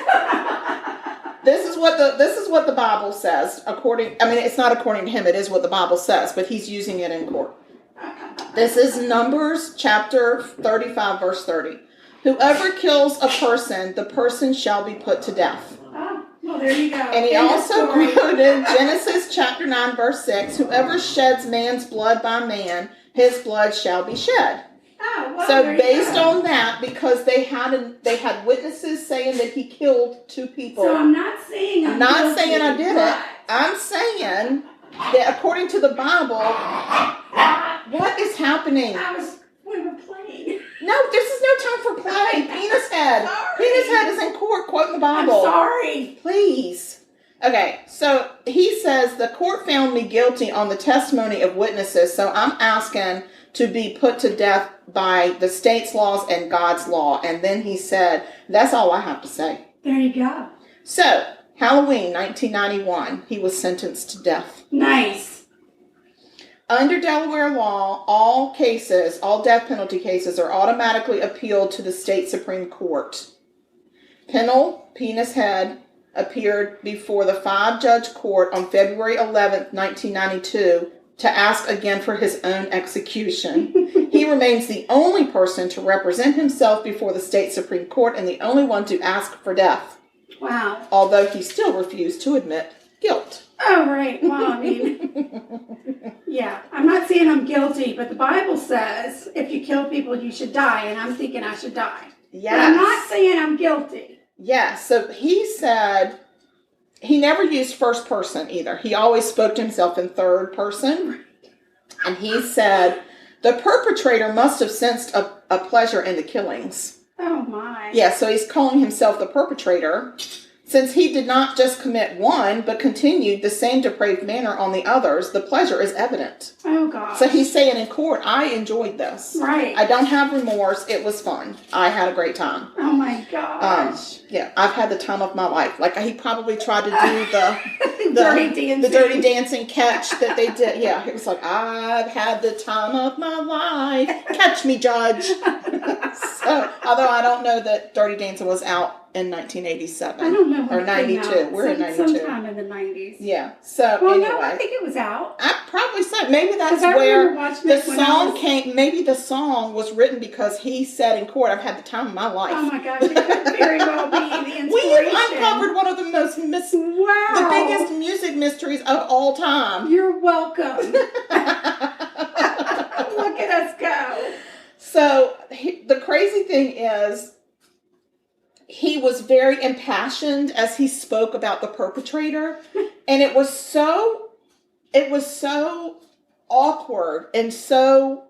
B: This is what the Bible says. It's not according to him. It is what the Bible says, but he's using it in court. This is Numbers chapter 35, verse 30. Whoever kills a person, the person shall be put to death.
C: Oh, well, there you go.
B: And he also quoted Genesis chapter 9, verse 6. Whoever sheds man's blood by man, his blood shall be shed.
C: Oh, well,
B: so based on that, because they had witnesses saying that he killed 2 people.
C: So I'm not saying
B: I did it. I'm saying that according to the Bible, what is happening?
C: We were playing.
B: No, this is no time for play. Penis head.
C: Sorry.
B: Penis head is in court quoting the Bible.
C: I'm sorry.
B: Please. Okay, so he says the court found me guilty on the testimony of witnesses, so I'm asking to be put to death by the state's laws and God's law. And then he said, that's all I have to say.
C: There you go.
B: So, Halloween 1991, he was sentenced to death.
C: Nice.
B: Under Delaware law, all death penalty cases are automatically appealed to the state Supreme Court. Pennell, Penis Head, appeared before the 5-judge court on February 11th, 1992, to ask again for his own execution. He remains the only person to represent himself before the state Supreme Court and the only one to ask for death.
C: Wow.
B: Although he still refused to admit guilt.
C: Oh, right. Well, I mean, yeah. I'm not saying I'm guilty, but the Bible says if you kill people, you should die, and I'm thinking I should die.
B: Yes.
C: But I'm not saying I'm guilty.
B: Yes. So he said... He never used first person either. He always spoke to himself in third person. And he said, the perpetrator must have sensed a pleasure in the killings.
C: Oh, my.
B: Yeah, so he's calling himself the perpetrator. Since he did not just commit one, but continued the same depraved manner on the others, the pleasure is evident.
C: Oh, God.
B: So he's saying in court, I enjoyed this.
C: Right.
B: I don't have remorse. It was fun. I had a great time.
C: Oh, my gosh.
B: Yeah, I've had the time of my life. Like, he probably tried to do the Dirty Dancing catch that they did. Yeah, it was like, I've had the time of my life. Catch me, Judge. So, although I don't know that Dirty Dancing was out in 1987.
C: I don't know when
B: or 92. We're in 92.
C: Sometime in the 90s.
B: Yeah. So
C: well,
B: anyway,
C: no, I think it was out.
B: I probably so. Maybe that's where the song came. Maybe the song was written because he said in court, "I've had the time of my life."
C: Oh my gosh, it could very well be the inspiration.
B: We have uncovered one of the most the biggest music mysteries of all time.
C: You're welcome. Look at us go.
B: So the crazy thing is, he was very impassioned as he spoke about the perpetrator, and it was so awkward and so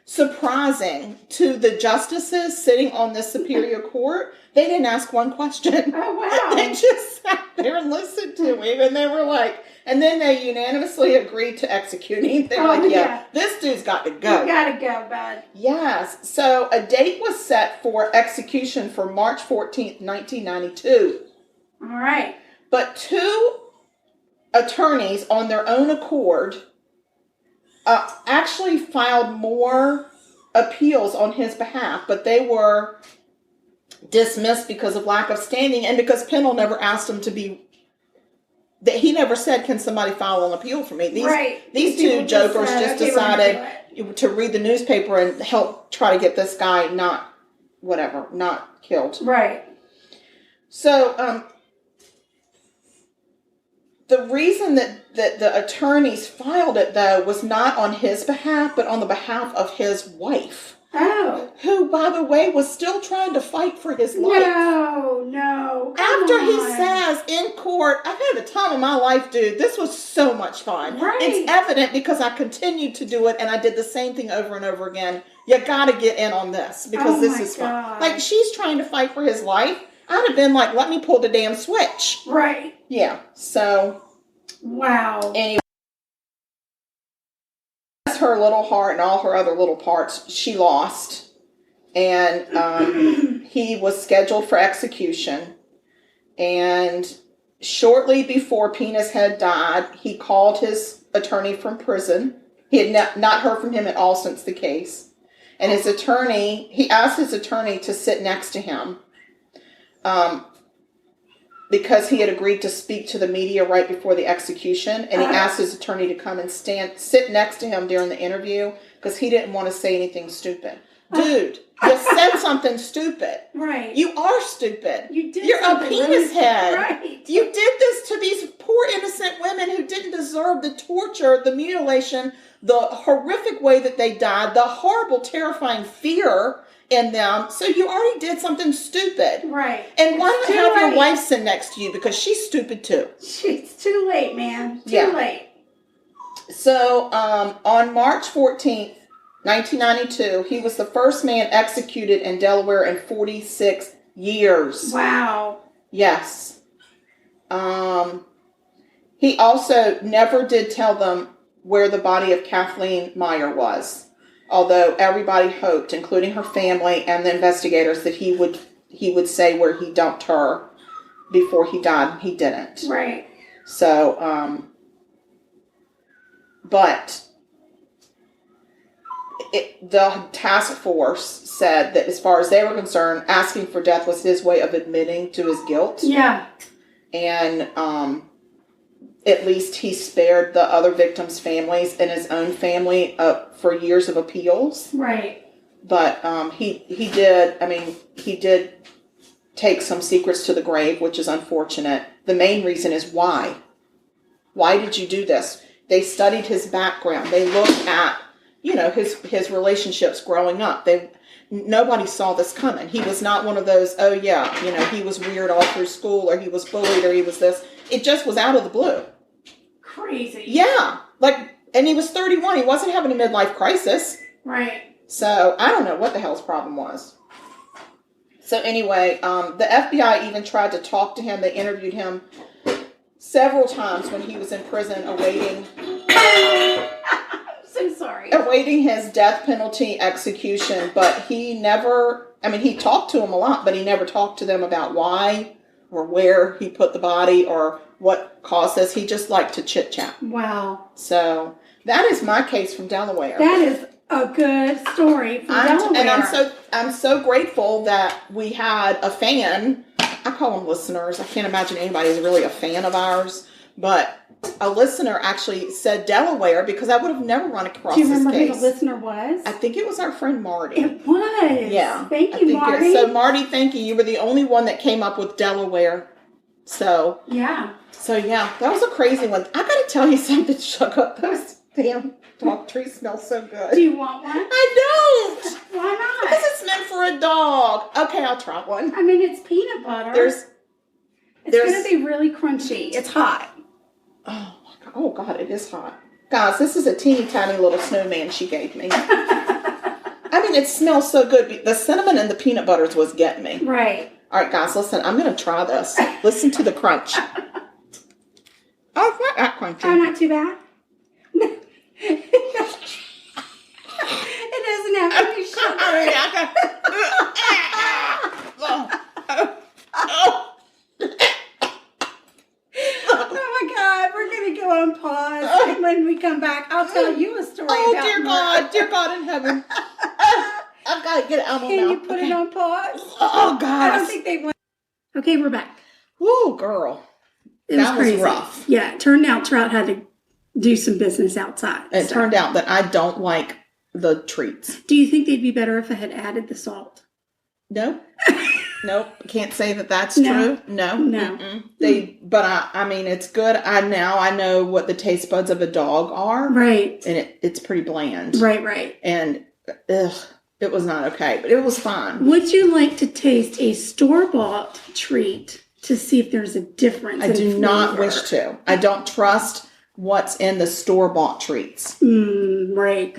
B: surprising to the justices sitting on the superior court. They didn't ask one question.
C: Oh, wow.
B: They just sat there and listened to him, and they were like, and then they unanimously agreed to execute him. They were like, yeah, this dude's got to go.
C: You got to go, bud.
B: Yes. So a date was set for execution for March 14th, 1992.
C: All right.
B: But two attorneys on their own accord actually filed more appeals on his behalf, but they were dismissed because of lack of standing and because Pennell never asked him to be. That he never said, "Can somebody file an appeal for me?" These two jokers just decided to read the newspaper and help try to get this guy not killed.
C: Right.
B: So the reason that the attorneys filed it, though, was not on his behalf, but on the behalf of his wife.
C: Oh.
B: Who, by the way, was still trying to fight for his life.
C: No.
B: After he says in court, "I've had the time of my life, dude. This was so much fun."
C: Right.
B: It's evident because I continued to do it and I did the same thing over and over again. You gotta get in on this because this is fun. Like, she's trying to fight for his life. I'd have been like, let me pull the damn switch.
C: Right.
B: Yeah. So.
C: Wow.
B: Anyway. Her little heart and all her other little parts, she lost. And he was scheduled for execution. And shortly before Penis had died, he called his attorney from prison. He had not heard from him at all since the case. And he asked his attorney to sit next to him. Because he had agreed to speak to the media right before the execution, and he asked his attorney to come and sit next to him during the interview because he didn't want to say anything stupid. Dude, you said something stupid.
C: Right.
B: You are stupid.
C: You're
B: a penis head.
C: Right.
B: You did this to these poor innocent women who didn't deserve the torture, the mutilation, the horrific way that they died, the horrible, terrifying fear in them. So you already did something stupid.
C: Right.
B: And why not have your wife sit next to you? Because she's stupid too.
C: It's too late, man. Too late.
B: So on March 14th, 1992, he was the first man executed in Delaware in 46 years.
C: Wow.
B: Yes. He also never did tell them where the body of Kathleen Meyer was. Although everybody hoped, including her family and the investigators, that he would say where he dumped her before he died. He didn't.
C: Right.
B: So, but the task force said that as far as they were concerned, asking for death was his way of admitting to his guilt.
C: Yeah.
B: And at least he spared the other victims' families and his own family for years of appeals.
C: Right.
B: But he did take some secrets to the grave, which is unfortunate. The main reason is why. Why did you do this? They studied his background. They looked at, his relationships growing up. Nobody saw this coming. He was not one of those, he was weird all through school, or he was bullied, or he was this. It just was out of the blue.
C: Crazy.
B: Yeah. And he was 31. He wasn't having a midlife crisis.
C: Right.
B: So, I don't know what the hell his problem was. So, anyway, the FBI even tried to talk to him. They interviewed him several times when he was in prison awaiting...
C: I'm so sorry.
B: Awaiting his death penalty execution, but he never... he talked to them a lot, but he never talked to them about why or where he put the body or what caused this. He just liked to chit chat.
C: Wow.
B: So that is my case from Delaware.
C: That is a good story from Delaware.
B: And I'm so grateful that we had a fan. I call them listeners. I can't imagine anybody is really a fan of ours, but a listener actually said Delaware because I would have never run across this case.
C: Do you remember who the listener was?
B: I think it was our friend Marty.
C: It was.
B: Yeah.
C: Thank you, Marty.
B: So Marty, thank you. You were the only one that came up with Delaware. So
C: yeah,
B: that was a crazy one. I got to tell you something, Sugar. Those damn dog treats smell so good.
C: Do you want one?
B: I don't.
C: Why not?
B: Because it's meant for a dog. Okay, I'll try one.
C: I mean, it's peanut butter. It's going to be really crunchy. It's hot.
B: Oh God, it is hot. Guys, this is a teeny tiny little snowman she gave me. I mean, it smells so good. The cinnamon and the peanut butters was getting me.
C: Right.
B: All right, guys, listen. I'm going to try this. Listen to the crunch. Oh, it's not that crunchy.
C: Oh, not too bad? It doesn't have any sugar. Oh my God, we're going to go on pause. And when we come back, I'll tell you a story about
B: dear God in heaven. I've got to get it out of my mouth.
C: Can you put it on pause?
B: Oh, God.
C: I don't think they want. Okay, we're back.
B: Woo, girl. That was rough.
C: Yeah, it turned out Trout had to do some business outside.
B: It turned out that I don't like the treats.
C: Do you think they'd be better if I had added the salt?
B: Nope. Nope. Can't say that that's true. No. But I mean, it's good. I know what the taste buds of a dog are.
C: Right.
B: And it's pretty bland.
C: Right.
B: And it was not okay, but it was fine.
C: Would you like to taste a store-bought treat to see if there's a difference?
B: I do not wish to. I don't trust what's in the store-bought treats.
C: Right.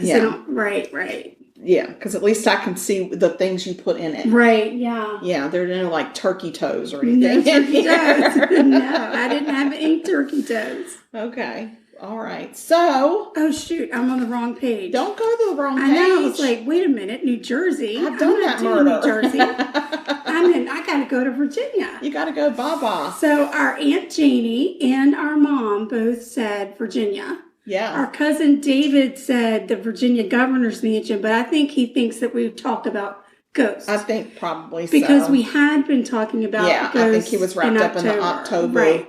C: Right.
B: Yeah, because at least I can see the things you put in it.
C: Right, yeah.
B: Yeah, there are no like turkey toes or anything.
C: No turkey toes. No, I didn't have any turkey toes.
B: Okay. All right. So.
C: Oh, shoot. I'm on the wrong page.
B: Don't go to the wrong page.
C: I know. I was like, wait a minute. New Jersey.
B: I've done that murder.
C: New Jersey. I got to go to Virginia.
B: You got to go Baba.
C: So our Aunt Janie and our mom both said Virginia.
B: Yeah.
C: Our cousin David said the Virginia Governor's Mansion, but I think he thinks that we've talked about ghosts.
B: I think probably so.
C: Because we had been talking about ghosts.
B: I think he was wrapped up in the October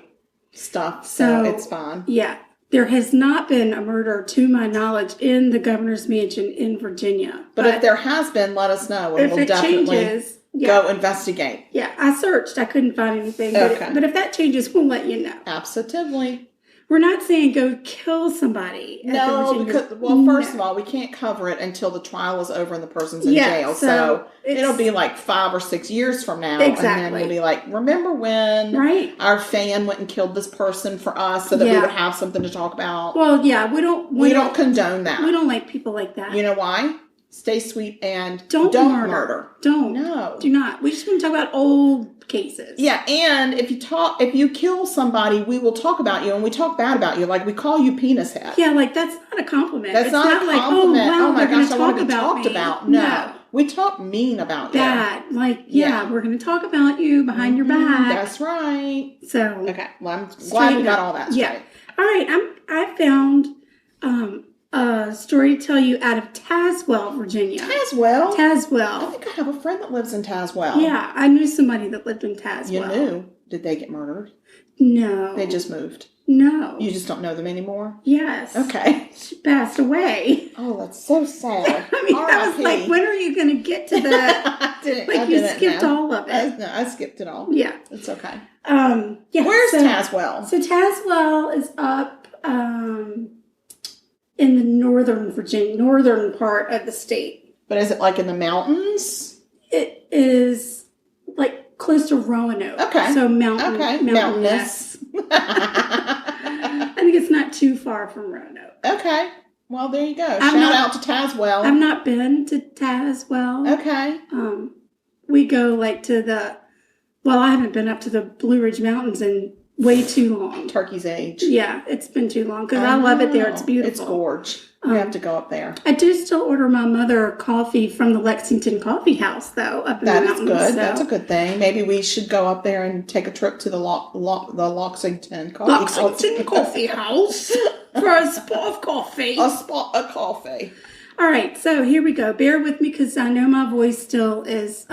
B: stuff, so it's fine.
C: Yeah. There has not been a murder, to my knowledge, in the Governor's Mansion in Virginia.
B: But if there has been, let us know, and we'll definitely go investigate.
C: Yeah, I searched. I couldn't find anything. But if that changes, we'll let you know.
B: Absolutely.
C: We're not saying go kill somebody.
B: No, because, first of all, we can't cover it until the trial is over and the person's in jail. So it'll be like 5 or 6 years from now.
C: Exactly.
B: And then we'll be like, remember when our fan went and killed this person for us so that we would have something to talk about?
C: Well, yeah, we don't
B: condone that.
C: We don't like people like that.
B: You know why? Stay sweet and
C: don't murder. Don't.
B: No.
C: Do not. We just want to talk about old cases.
B: Yeah, and if you kill somebody, we will talk about you, and we talk bad about you. Like, we call you penis head.
C: Yeah, like, that's not a compliment.
B: That's not a compliment.
C: Like, oh
B: my gosh, I want to be
C: talked
B: about. No. We talk mean about you.
C: Bad. Like, we're going to talk about you behind your back.
B: That's right.
C: So.
B: Okay. Well, I'm glad we got all that straight.
C: Yeah. All right. I found a story to tell you out of Tazewell, Virginia.
B: Tazewell?
C: Tazewell.
B: I think I have a friend that lives in Tazewell.
C: Yeah, I knew somebody that lived in Tazewell.
B: You knew? Did they get murdered?
C: No.
B: They just moved?
C: No.
B: You just don't know them anymore?
C: Yes.
B: Okay.
C: She passed away.
B: Oh, that's so sad.
C: I mean, I was like, when are you going to get to that? You skipped all of it.
B: I skipped it all.
C: Yeah.
B: It's okay.
C: Yeah.
B: Where's Tazewell?
C: So Tazewell is up in the northern part of the state.
B: But is it like in the mountains?
C: It is like close to Roanoke.
B: Okay.
C: So
B: mountainous.
C: I think it's not too far from Roanoke.
B: Okay. Well, there you go. Shout out to Tazewell.
C: I've not been to Tazewell.
B: Okay.
C: We go like to I haven't been up to the Blue Ridge Mountains in way too long.
B: Turkey's age.
C: Yeah, it's been too long because I love it there. It's beautiful.
B: It's gorge. We have to go up there.
C: I do still order my mother coffee from the Lexington Coffee House, though. Up in the mountains,
B: good.
C: So.
B: That's a good thing. Maybe we should go up there and take a trip to the Lexington Coffee House.
C: Lexington Coffee House for a spot of coffee.
B: A spot of coffee.
C: All right, so here we go. Bear with me because I know my voice still is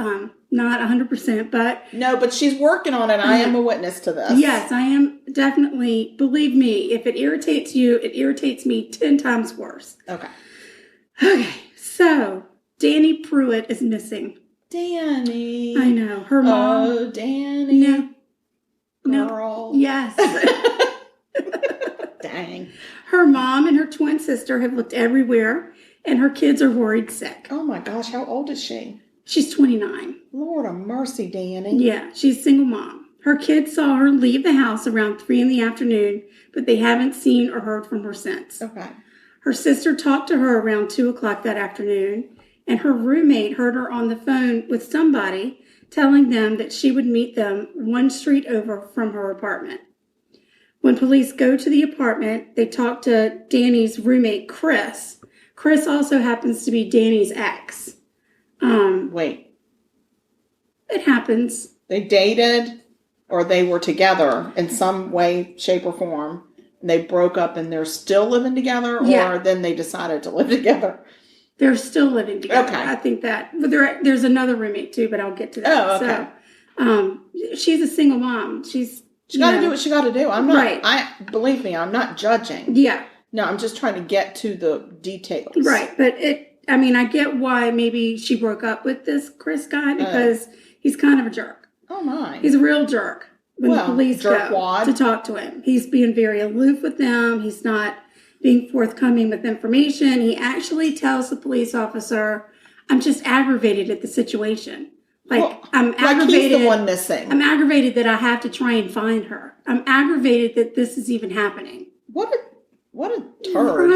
C: not 100%, but...
B: No, but she's working on it. I am a witness to this.
C: Yes, I am definitely. Believe me, if it irritates you, it irritates me 10 times worse.
B: Okay.
C: Okay, so Danny Pruit is missing.
B: Danny.
C: I know. Her mom...
B: Oh, Danny.
C: No.
B: Girl.
C: Yes.
B: Dang.
C: Her mom and her twin sister have looked everywhere, and her kids are worried sick.
B: Oh my gosh, how old is she?
C: She's 29.
B: Lord of mercy, Danny.
C: Yeah, she's a single mom. Her kids saw her leave the house around 3 in the afternoon, but they haven't seen or heard from her since.
B: Okay.
C: Her sister talked to her around 2 o'clock that afternoon, and her roommate heard her on the phone with somebody telling them that she would meet them 1 street over from her apartment. When police go to the apartment, they talk to Danny's roommate, Chris. Chris also happens to be Danny's ex.
B: Wait.
C: It happens.
B: They dated or they were together in some way, shape, or form. And they broke up and they're still living together, or then they decided to live together?
C: They're still living together.
B: Okay.
C: I think that. But there's another roommate too, but I'll get to that.
B: Oh, okay.
C: So, she's a single mom. She
B: got to do what she got to do. I'm not.
C: Right.
B: Believe me, I'm not judging.
C: Yeah.
B: No, I'm just trying to get to the details.
C: Right, but I get why maybe she broke up with this Chris guy because he's kind of a jerk.
B: Oh my.
C: He's a real jerk when the police go
B: jerkwad.
C: to talk to him. He's being very aloof with them. He's not being forthcoming with information. He actually tells the police officer, "I'm just aggravated at the situation. I'm aggravated.
B: He's the one missing.
C: I'm aggravated that I have to try and find her. I'm aggravated that this is even happening."
B: What a turd.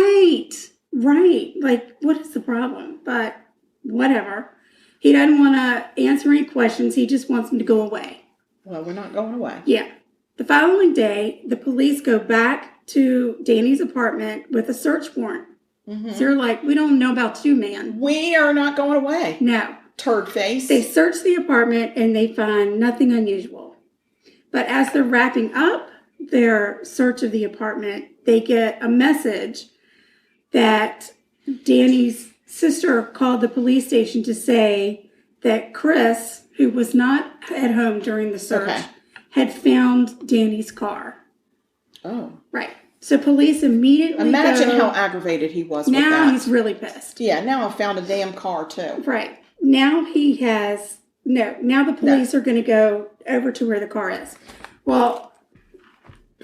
C: Right. Like, what is the problem? But whatever. He doesn't want to answer any questions. He just wants them to go away.
B: Well, we're not going away.
C: Yeah. The following day, the police go back to Danny's apartment with a search warrant. Mm-hmm. So they're like, we don't know about you, man.
B: We are not going away.
C: No.
B: Turd face.
C: They search the apartment and they find nothing unusual. But as they're wrapping up their search of the apartment, they get a message that Danny's sister called the police station to say that Chris, who was not at home during the search, had found Danny's car.
B: Oh.
C: Right. So police immediately
B: Imagine how aggravated he was with that.
C: Now he's really pissed.
B: Yeah, now I found a damn car too.
C: Right. Now he has... now the police are going to go over to where the car is. Well,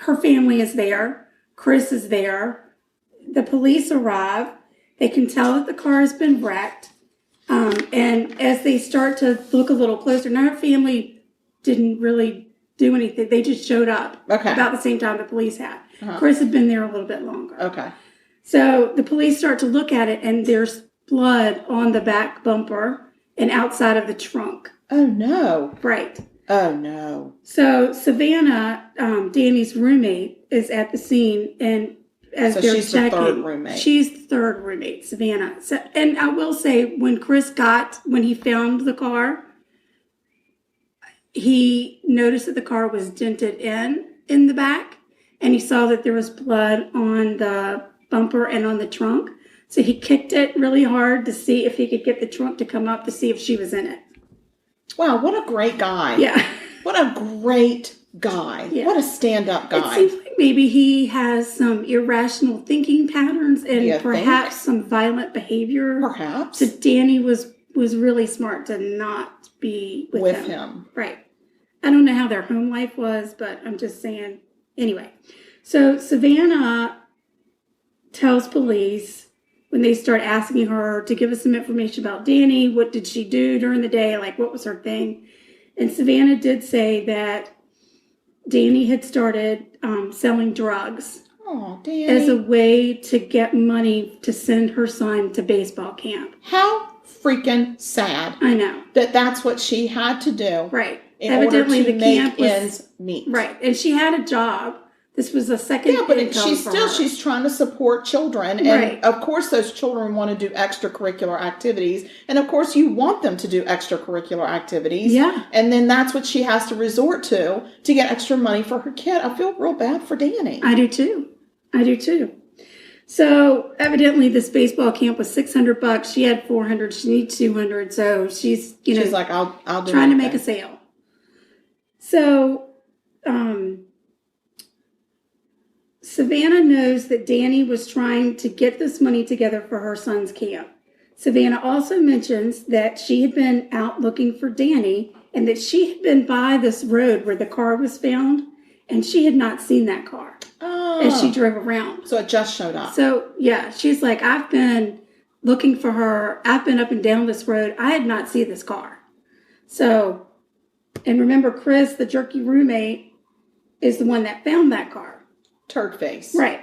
C: her family is there. Chris is there. The police arrive. They can tell that the car has been wrecked. And as they start to look a little closer, now her family didn't really do anything. They just showed up about the same time the police had. Uh-huh. Chris had been there a little bit longer.
B: Okay.
C: So the police start to look at it, and there's blood on the back bumper and outside of the trunk.
B: Oh, no.
C: Right.
B: Oh, no.
C: So Savannah, Danny's roommate, is at the scene, and as they're
B: she's
C: checking,
B: the third roommate.
C: She's the third roommate, Savannah. So, and I will say, when he found the car, he noticed that the car was dented in the back, and he saw that there was blood on the bumper and on the trunk. So he kicked it really hard to see if he could get the trunk to come up to see if she was in it.
B: Wow, what a great guy.
C: Yeah.
B: What a great guy. Yeah. What a stand-up guy.
C: It seems like maybe he has some irrational thinking patterns and perhaps some violent behavior.
B: Perhaps.
C: So Danny was really smart to not be with him. Right. I don't know how their home life was, but I'm just saying. Anyway, so Savannah tells police when they start asking her to give us some information about Danny, what did she do during the day, like what was her thing? And Savannah did say that Danny had started selling drugs as a way to get money to send her son to baseball camp.
B: How freaking sad.
C: I know.
B: That's what she had to do.
C: Right.
B: in order to make ends meet.
C: Right. And she had a job. This was a second income. Yeah, but
B: she's trying to support children. And of course those children want to do extracurricular activities. And of course you want them to do extracurricular activities.
C: Yeah.
B: And then that's what she has to resort to get extra money for her kid. I feel real bad for Danny.
C: I do too. So evidently this baseball camp was $600. She had $400. She needs $200. So she's
B: like, I'll do
C: trying to make a sale. So, Savannah knows that Danny was trying to get this money together for her son's camp. Savannah also mentions that she had been out looking for Danny and that she had been by this road where the car was found and she had not seen that car as she drove around.
B: So it just showed up.
C: So, yeah, she's like, I've been looking for her. I've been up and down this road. I had not seen this car. So, and remember, Chris, the jerky roommate, is the one that found that car.
B: Turd face.
C: Right.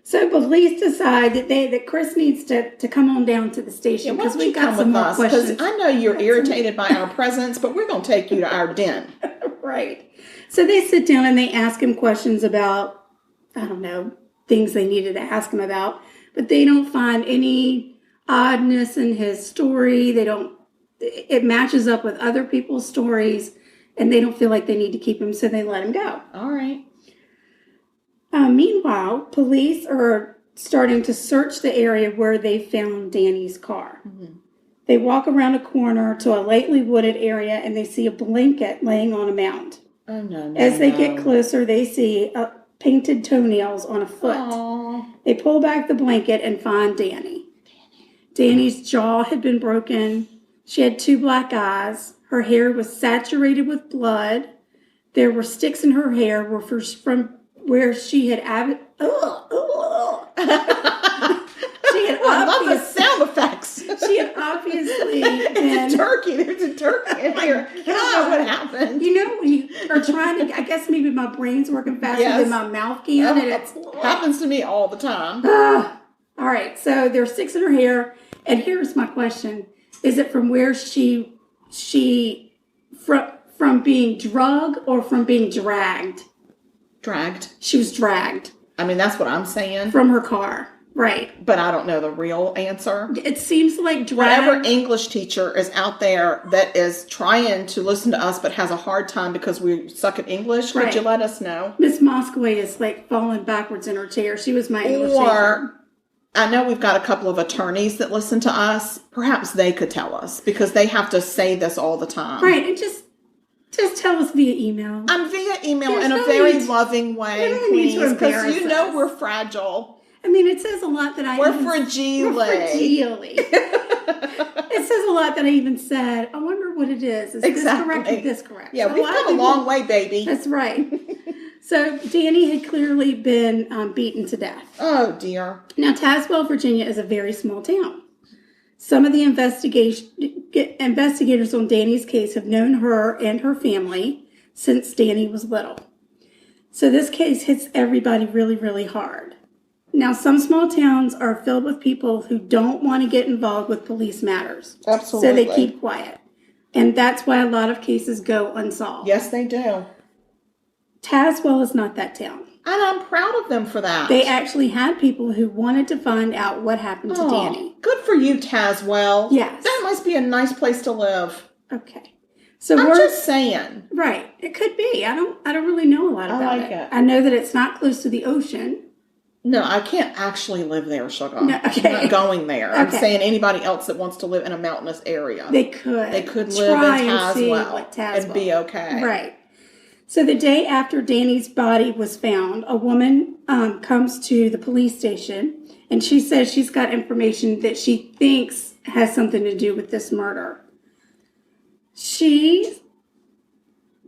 C: So police decide that Chris needs to come on down to the station because we got some more questions.
B: Because I know you're irritated by our presence, but we're going to take you to our den.
C: Right. So they sit down and they ask him questions about, I don't know, things they needed to ask him about, but they don't find any oddness in his story. It matches up with other people's stories, and they don't feel like they need to keep him, so they let him go.
B: All right.
C: Meanwhile, police are starting to search the area where they found Danny's car. Mm-hmm. They walk around a corner to a lightly wooded area, and they see a blanket laying on a mound.
B: Oh, no.
C: As they get closer, they see painted toenails on a foot.
B: Aww.
C: They pull back the blanket and find Danny. Danny's jaw had been broken. She had 2 black eyes. Her hair was saturated with blood. There were sticks in her hair from where she had
B: I love the sound effects.
C: She had obviously
B: It's a turkey. There's a turkey in here. I don't know what happened.
C: You know, when you are trying to, I guess maybe my brain's working faster than my mouth can. And it
B: happens to me all the time.
C: All right, so there's sticks in her hair. And here's my question. Is it from where she from being drugged or from being dragged?
B: Dragged.
C: She was dragged.
B: I mean, that's what I'm saying.
C: From her car. Right.
B: But I don't know the real answer.
C: It seems like dragged.
B: Whatever English teacher is out there that is trying to listen to us but has a hard time because we suck at English, could you let us know?
C: Miss Moskoway is like falling backwards in her chair. She was my English teacher.
B: I know we've got a couple of attorneys that listen to us. Perhaps they could tell us because they have to say this all the time.
C: Right. And just tell us via email.
B: Via email in a very loving way, please, because you know we're fragile.
C: I mean, it says a lot that
B: we're fragile.
C: It says a lot that I even said, I wonder what it is. Is this correct or this correct?
B: Yeah, we've come a long way, baby.
C: That's right. So Danny had clearly been beaten to death.
B: Oh, dear.
C: Now, Tazewell, Virginia is a very small town. Some of the investigators on Danny's case have known her and her family since Danny was little. So this case hits everybody really, really hard. Now, some small towns are filled with people who don't want to get involved with police matters.
B: Absolutely.
C: So they keep quiet. And that's why a lot of cases go unsolved.
B: Yes, they do.
C: Tazewell is not that town.
B: And I'm proud of them for that.
C: They actually had people who wanted to find out what happened to Danny.
B: Good for you, Tazewell.
C: Yes.
B: That must be a nice place to live.
C: Okay. So
B: I'm just saying.
C: Right. It could be. I don't really know a lot about it. I know that it's not close to the ocean.
B: No, I can't actually live there, Sugar.
C: No, okay.
B: I'm not going there. Okay. I'm saying anybody else that wants to live in a mountainous area.
C: They could.
B: They could live in Tazewell and be okay.
C: Right. So the day after Danny's body was found, a woman comes to the police station, and she says she's got information that she thinks has something to do with this murder. She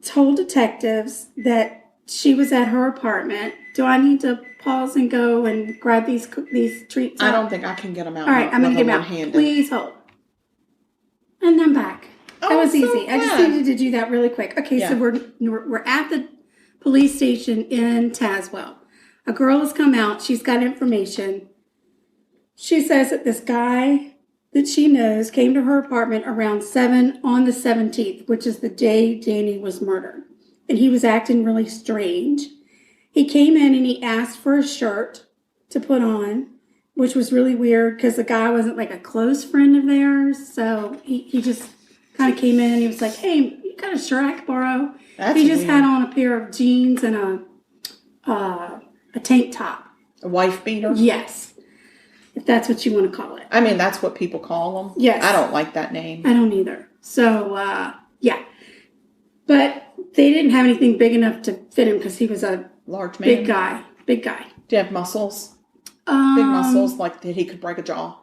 C: told detectives that she was at her apartment. Do I need to pause and go and grab these treats out?
B: I don't think I can get them out.
C: All right, I'm going to get them out. Please hold. And I'm back. That was easy. So I just needed to do that really quick. Okay, so we're at the police station in Tazewell. A girl has come out. She's got information. She says that this guy that she knows came to her apartment around 7 on the 17th, which is the day Danny was murdered. And he was acting really strange. He came in and he asked for a shirt to put on, which was really weird because the guy wasn't like a close friend of theirs. So he just kind of came in and he was like, hey, you got a shirt I could borrow? He just had on a pair of jeans and a tank top.
B: A wife beater?
C: Yes. If that's what you want to call it.
B: I mean, that's what people call them.
C: Yes.
B: I don't like that name.
C: I don't either. So, yeah. But they didn't have anything big enough to fit him because he was a
B: large man.
C: Big guy. Big guy.
B: Do you have muscles? Big muscles, like that he could break a jaw?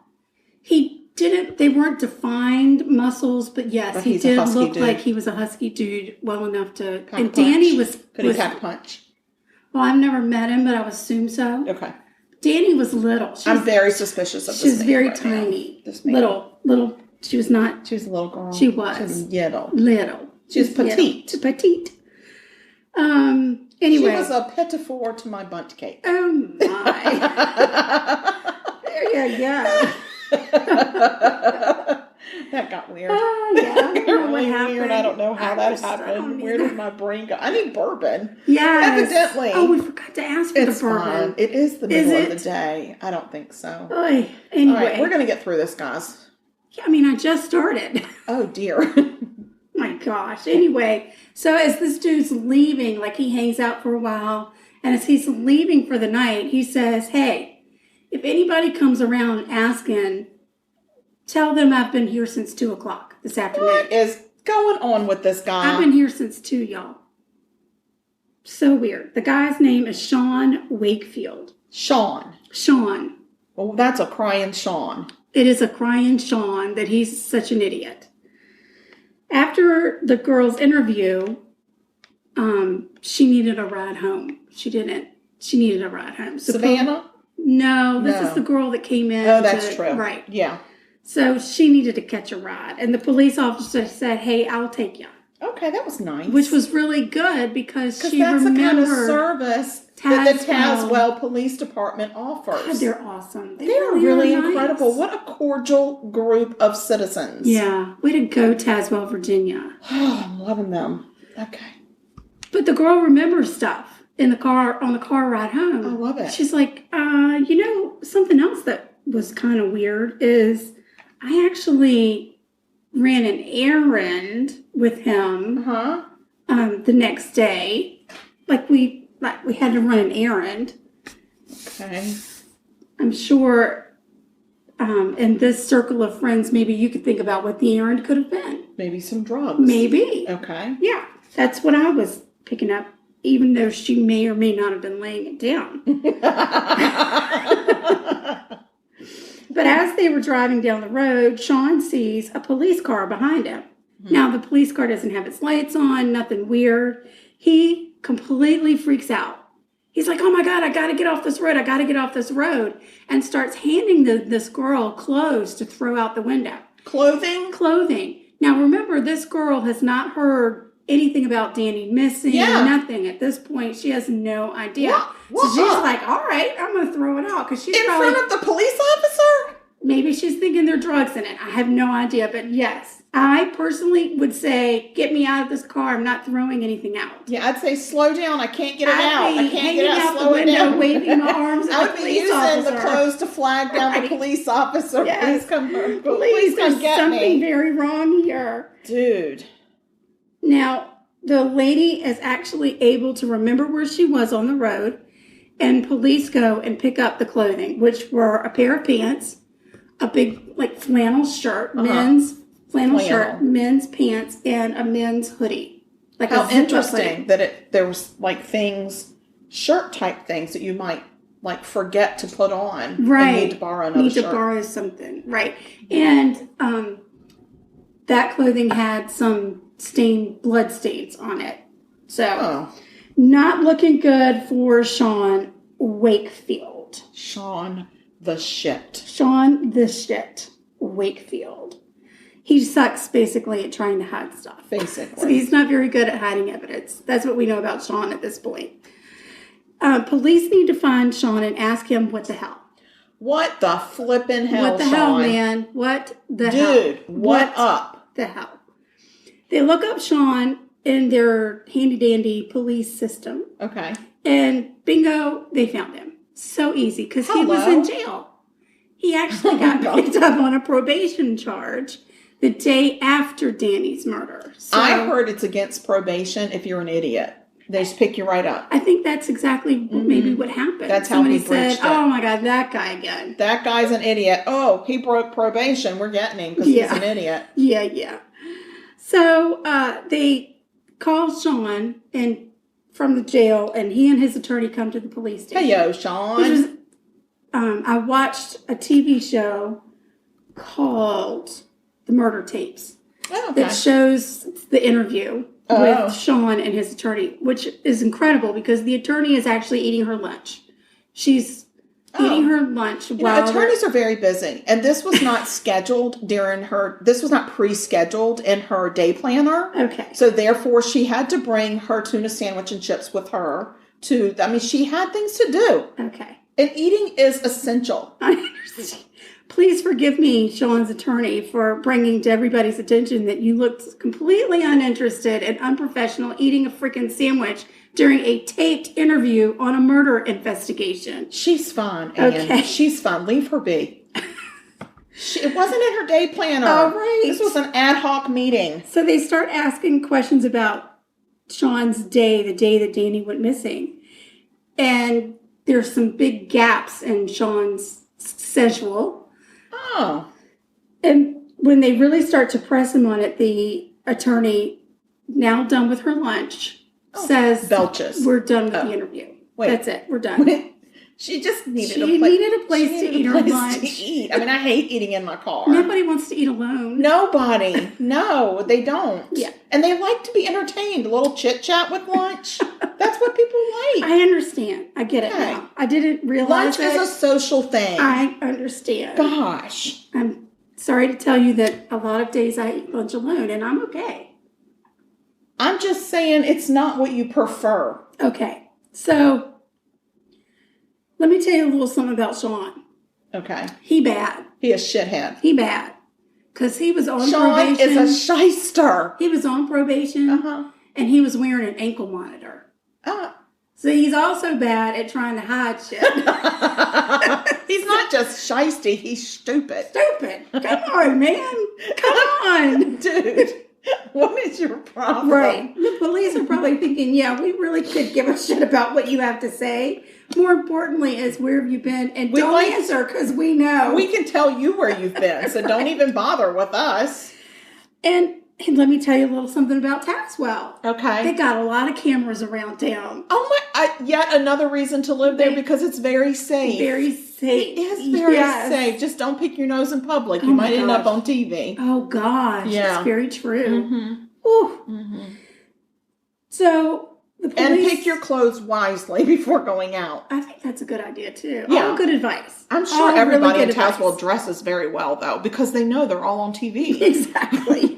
B: He
C: didn't. They weren't defined muscles, but yes, he did look
B: dude.
C: Like he was a husky dude well enough to.
B: Pack
C: and
B: punch.
C: Danny was.
B: Could he pack punch?
C: Well, I've never met him, but I would assume so.
B: Okay.
C: Danny was little.
B: I'm very suspicious of this.
C: She was very tiny. Little. She was not.
B: She was a little girl.
C: She was.
B: She was little.
C: Little.
B: She was petite.
C: Petite. Anyway.
B: She was a petit-four to my bundt cake.
C: Oh, my. There you go.
B: That got weird.
C: Yeah.
B: That got really weird. I don't know how that happened. Where did my brain go? I need bourbon.
C: Yes.
B: Evidently.
C: Oh, we forgot to ask for the bourbon.
B: Fine. It is the middle of the day. I don't think so.
C: Anyway.
B: All right, we're going to get through this, guys.
C: Yeah, I mean, I just started.
B: Oh, dear.
C: My gosh. Anyway, so as this dude's leaving, like he hangs out for a while, and as he's leaving for the night, he says, hey, if anybody comes around asking, tell them I've been here since 2 o'clock this afternoon.
B: What is going on with this guy?
C: I've been here since 2, y'all. So weird. The guy's name is Sean Wakefield.
B: Sean.
C: Well,
B: that's a crying Sean.
C: It is a crying Sean that he's such an idiot. After the girl's interview, she needed a ride home. She didn't. She needed a ride home.
B: Savannah?
C: No, this is the girl that came in.
B: Oh, that's true.
C: Right.
B: Yeah.
C: So she needed to catch a ride. And the police officer said, hey, I'll take you.
B: Okay, that was nice.
C: Which was really good because she
B: that's
C: remembered
B: the kind of service that the Tazewell Police Department offers.
C: God, they're awesome.
B: They're really incredible. Nice. What a cordial group of citizens.
C: Yeah. Way to go, Tazewell, Virginia.
B: Oh, I'm loving them. Okay.
C: But the girl remembers stuff in the car, on the car ride home.
B: I love it.
C: She's like, something else that was kind of weird is I actually ran an errand with him the next day. Like we had to run an errand.
B: Okay.
C: I'm sure in this circle of friends, maybe you could think about what the errand could have been.
B: Maybe some drugs.
C: Maybe.
B: Okay.
C: Yeah. That's what I was picking up, even though she may or may not have been laying it down. But as they were driving down the road, Sean sees a police car behind him. Mm-hmm. Now, the police car doesn't have its lights on, nothing weird. He completely freaks out. He's like, oh my God, I got to get off this road, and starts handing this girl clothes to throw out the window. Clothing. Now, remember, this girl has not heard anything about Danny missing, nothing. At this point, she has no idea. So she's like, all right, I'm going to throw it out. Because she's
B: in front of the police officer?
C: Maybe she's thinking there are drugs in it. I have no idea. But yes, I personally would say, get me out of this car. I'm not throwing anything out.
B: Yeah, I'd say, slow down. I can't get it out.
C: I can't get out. Slow it down. Waving my arms at the police officer.
B: I would be using the clothes to flag down the police officer.
C: Yes.
B: Please come get me.
C: There's something very wrong here.
B: Dude.
C: Now, the lady is actually able to remember where she was on the road, and police go and pick up the clothing, which were a pair of pants, a big flannel shirt, men's flannel shirt, men's pants, and a men's hoodie.
B: How interesting that there was things, shirt type things that you might forget to put on.
C: Right.
B: And need to borrow another shirt.
C: Need to borrow something. Right. And that clothing had some blood stains on it. So, not looking good for Sean Wakefield.
B: Sean the shit
C: Wakefield. He sucks basically at trying to hide stuff.
B: Basically.
C: So he's not very good at hiding evidence. That's what we know about Sean at this point. Police need to find Sean and ask him what the hell.
B: What the flippin' hell,
C: What the
B: Sean?
C: hell, man? What the hell?
B: Dude, what up?
C: The hell? They look up Sean in their handy-dandy police system.
B: Okay.
C: And bingo, they found him. So easy, because he was in jail. He actually got picked up on a probation charge the day after Danny's murder. So,
B: I heard it's against probation if you're an idiot. They just pick you right up.
C: I think that's exactly maybe what happened.
B: That's how
C: Somebody
B: he breached
C: said,
B: it.
C: "Oh my God, that guy again."
B: That guy's an idiot. Oh, he broke probation. We're getting him because he's an idiot.
C: Yeah. So they call Sean from the jail, and he and his attorney come to the police station.
B: Hey, yo, Sean.
C: I watched a TV show called The Murder Tapes that shows the interview with Sean and his attorney, which is incredible because the attorney is actually eating her lunch. She's eating her lunch while
B: attorneys are very busy, and this was not scheduled this was not pre-scheduled in her day planner.
C: Okay.
B: So therefore she had to bring her tuna sandwich and chips with her she had things to do.
C: Okay.
B: And eating is essential.
C: I understand. Please forgive me, Sean's attorney, for bringing to everybody's attention that you looked completely uninterested and unprofessional eating a freaking sandwich during a taped interview on a murder investigation.
B: She's fine, Ann.
C: Okay.
B: She's fine. Leave her be. It wasn't in her day planner.
C: All right.
B: This was an ad hoc meeting.
C: So they start asking questions about Sean's day, the day that Danny went missing. And there's some big gaps in Sean's schedule.
B: Oh.
C: And when they really start to press him on it, the attorney, now done with her lunch, says,
B: belches.
C: "We're done with the interview.
B: Wait.
C: That's it. We're done."
B: She just needed
C: a place to eat her lunch.
B: I mean, I hate eating in my car.
C: Nobody wants to eat alone.
B: Nobody. No, they don't.
C: Yeah.
B: And they like to be entertained. A little chit-chat with lunch. That's what people like.
C: I understand. I get it now. I didn't realize
B: lunch is a social thing.
C: I understand.
B: Gosh.
C: I'm sorry to tell you that a lot of days I eat lunch alone, and I'm okay.
B: I'm just saying it's not what you prefer.
C: Okay. So, let me tell you a little something about Sean.
B: Okay.
C: He bad.
B: He a shithead.
C: He bad. Because he was on
B: Sean
C: probation.
B: Sean is a shyster.
C: He was on probation. And he was wearing an ankle monitor. So he's also bad at trying to hide shit.
B: He's not just shysty, he's stupid.
C: Stupid. Come on, man. Come on.
B: Dude, what is your problem?
C: Right. The police are probably thinking, yeah, we really could give a shit about what you have to say. More importantly is, where have you been? And don't answer, because we know.
B: We can tell you where you've been, so don't even bother with us.
C: And let me tell you a little something about Tazewell.
B: Okay.
C: They got a lot of cameras around town.
B: Oh my, yet another reason to live there, because it's very safe.
C: Very safe.
B: It is very safe. Just don't pick your nose in public. You might end up on TV.
C: Oh gosh.
B: Yeah.
C: It's very true.
B: Mm-hmm.
C: Ooh.
B: Mm-hmm.
C: So the police...
B: And pick your clothes wisely before going out.
C: I think that's a good idea too.
B: Yeah.
C: All good advice.
B: I'm sure everybody in Tazewell dresses very well though, because they know they're all on TV.
C: Exactly.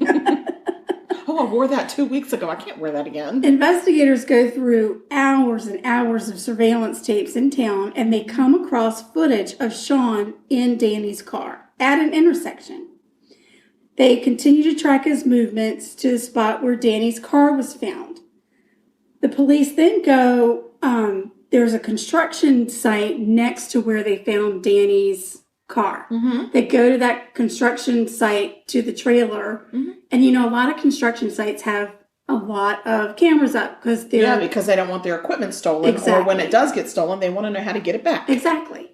B: Oh, I wore that 2 weeks ago. I can't wear that again.
C: Investigators go through hours and hours of surveillance tapes in town, and they come across footage of Sean in Danny's car at an intersection. They continue to track his movements to the spot where Danny's car was found. The police then go, there's a construction site next to where they found Danny's car. Mm-hmm. They go to that construction site, to the trailer, and a lot of construction sites have a lot of cameras up because they
B: don't want their equipment stolen. Exactly. Or when it does get stolen, they want to know how to get it back.
C: Exactly.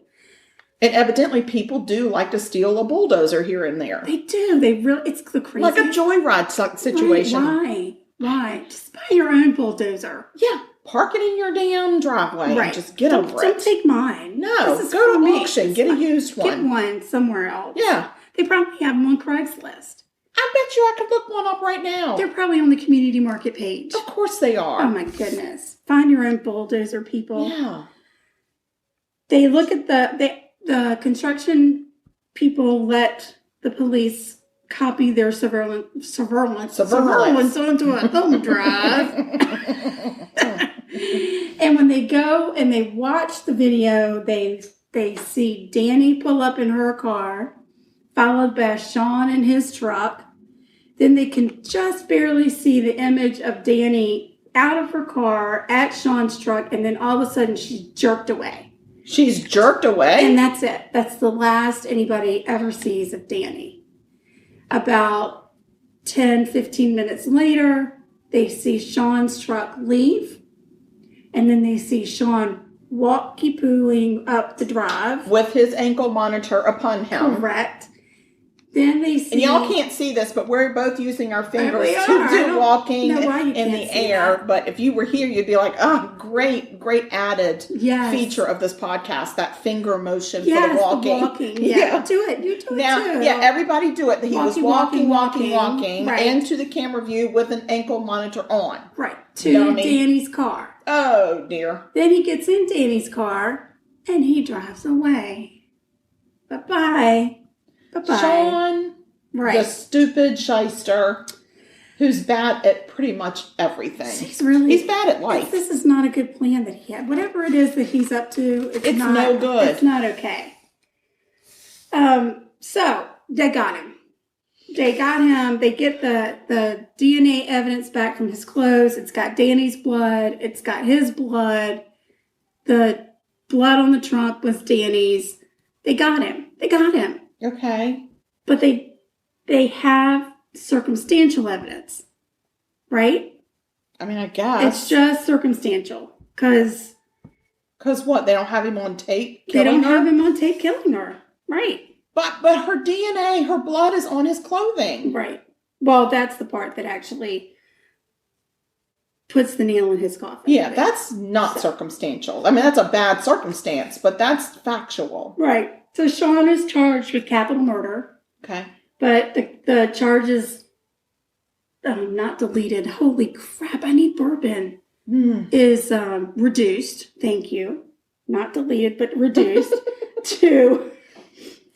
B: And evidently people do like to steal a bulldozer here and there.
C: They do. It's the crazy.
B: Like a joyride situation.
C: Right. Why? Just buy your own bulldozer.
B: Yeah. Park it in your damn driveway. Right. And just get over it.
C: Don't take mine.
B: No. Go to auction. Get a used one.
C: Get one somewhere else.
B: Yeah.
C: They probably have them on Craigslist.
B: I bet you I could look one up right now.
C: They're probably on the community market page.
B: Of course they are.
C: Oh my goodness. Find your own bulldozer, people.
B: Yeah.
C: They look at the construction people let the police copy their surveillance onto a thumb drive. And when they go and they watch the video, they they see Danny pull up in her car, followed by Sean in his truck. Then they can just barely see the image of Danny out of her car at Sean's truck, and then all of a sudden she's jerked away.
B: She's jerked away?
C: And that's it. That's the last anybody ever sees of Danny. About 10, 15 minutes later, they see Sean's truck leave, and then they see Sean walkie-pooing up the drive.
B: With his ankle monitor upon him.
C: Correct. Then they see...
B: And y'all can't see this, but we're both using our fingers to
C: I
B: do walking in the air.
C: That.
B: But if you were here, you'd be like, oh, great added feature of this podcast, that finger motion for the walking.
C: Yeah, do it. You do
B: now,
C: it too.
B: Yeah, everybody do it. He was walking,
C: right.
B: into the camera view with an ankle monitor on.
C: Right, to Danny's car.
B: Oh, dear.
C: Then he gets in Danny's car, and he drives away. Bye-bye. Bye-bye.
B: Sean,
C: right.
B: The stupid shyster who's bad at pretty much everything. He's bad at life.
C: This is not a good plan that he had. Whatever it is that he's up to, it's not,
B: no good.
C: It's not okay. So they got him. They got him. They get the DNA evidence back from his clothes. It's got Danny's blood. It's got his blood. The blood on the trunk was Danny's. They got him.
B: Okay.
C: But they have circumstantial evidence, right?
B: I mean, I guess.
C: It's just circumstantial. Because
B: what? They don't have him on tape
C: killing her? They don't have him on tape killing her. Right.
B: But her DNA, her blood is on his clothing.
C: Right. Well, that's the part that actually puts the nail in his coffin.
B: Yeah, that's not circumstantial. I mean, that's a bad circumstance, but that's factual.
C: Right. So Sean is charged with capital murder.
B: Okay.
C: But the charge is not deleted. Holy crap, I need bourbon. Is reduced. Thank you. Not deleted, but reduced to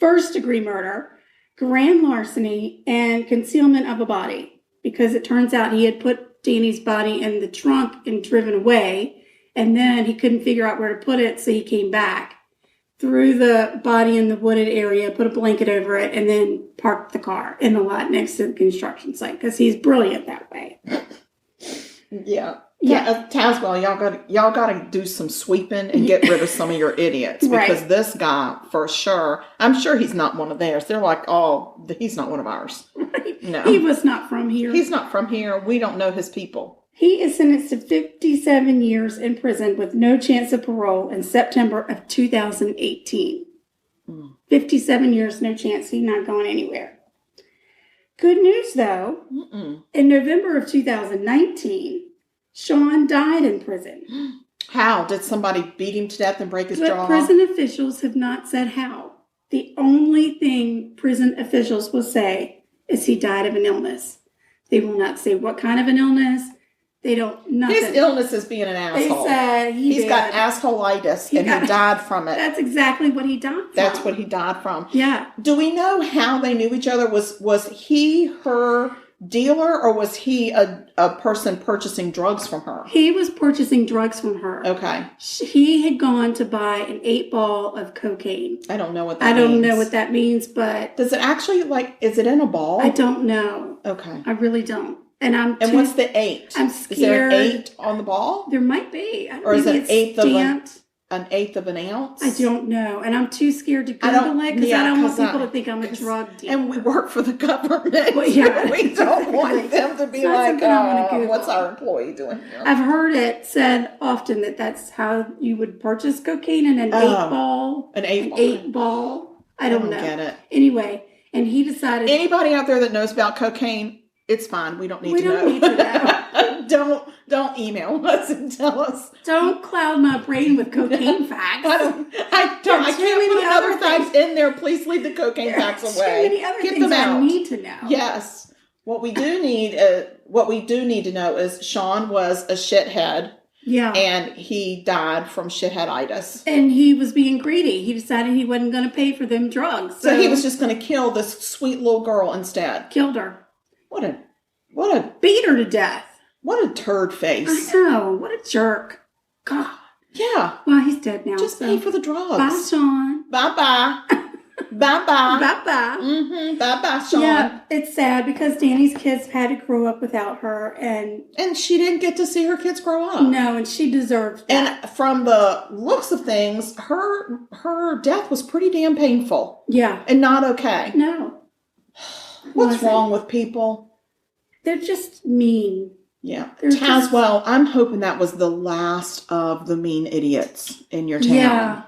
C: first-degree murder, grand larceny, and concealment of a body. Because it turns out he had put Danny's body in the trunk and driven away, and then he couldn't figure out where to put it, so he came back, threw the body in the wooded area, put a blanket over it, and then parked the car in the lot next to the construction site, because he's brilliant that way.
B: Yeah. Tazwell, y'all gotta do some sweeping and get rid of some of your idiots, because this guy, for sure, I'm sure he's not one of theirs. They're like, oh, he's not one of ours.
C: Right.
B: No.
C: He was not from here.
B: He's not from here. We don't know his people.
C: He is sentenced to 57 years in prison with no chance of parole in September of 2018. 57 years, no chance. He's not going anywhere. Good news, though. In November of 2019, Sean died in prison.
B: How? Did somebody beat him to death and break his jaw?
C: Prison officials have not said how. The only thing prison officials will say is he died of an illness. They will not say what kind of an illness. They don't, nothing.
B: His illness is being an asshole.
C: They said he's
B: got assholeitis and he died from it.
C: That's exactly what he died from.
B: That's what he died from.
C: Yeah.
B: Do we know how they knew each other? Was he her dealer, or was he a person purchasing drugs from her?
C: He was purchasing drugs from her.
B: Okay.
C: He had gone to buy an 8-ball of cocaine.
B: I don't know what that means. I don't
C: know what that means, but...
B: Does it actually, is it in a ball?
C: I don't know.
B: Okay.
C: I really don't. And
B: what's the 8?
C: I'm scared.
B: Is there an 8 on the ball?
C: There might be.
B: Or is it an eighth of an ounce?
C: I don't know. And I'm too scared to Google it because I don't want people to think I'm a drug dealer.
B: And we work for the government.
C: Well, yeah.
B: We don't want them to be like, what's our employee doing here?
C: I've heard it said often that that's how you would purchase cocaine in an 8-ball.
B: An 8-ball.
C: I don't know.
B: Get it.
C: Anyway, and he decided...
B: Anybody out there that knows about cocaine, it's fine. We don't need to know. Don't email us and tell us.
C: Don't cloud my brain with cocaine facts.
B: I can't put other facts in there. Please leave the cocaine facts away.
C: Too many other things I need to know.
B: Yes. What we do need to know is Sean was a shithead.
C: Yeah.
B: And he died from shitheaditis.
C: And he was being greedy. He decided he wasn't going to pay for them drugs.
B: So he was just going to kill this sweet little girl instead.
C: Killed her.
B: What a
C: beat her to death.
B: What a turd face.
C: I know. What a jerk. God.
B: Yeah.
C: Well, he's dead now.
B: Just pay for the drugs.
C: Bye, Sean.
B: Bye-bye. Bye-bye.
C: Bye-bye.
B: Mm-hmm. Bye-bye, Sean.
C: Yeah, it's sad because Danny's kids had to grow up without her, and
B: she didn't get to see her kids grow up.
C: No, and she deserved that.
B: And from the looks of things, her death was pretty damn painful.
C: Yeah.
B: And not okay.
C: No.
B: What's wrong with people?
C: They're just mean.
B: Yeah. Tazewell, I'm hoping that was the last of the mean idiots in your town.
C: Yeah.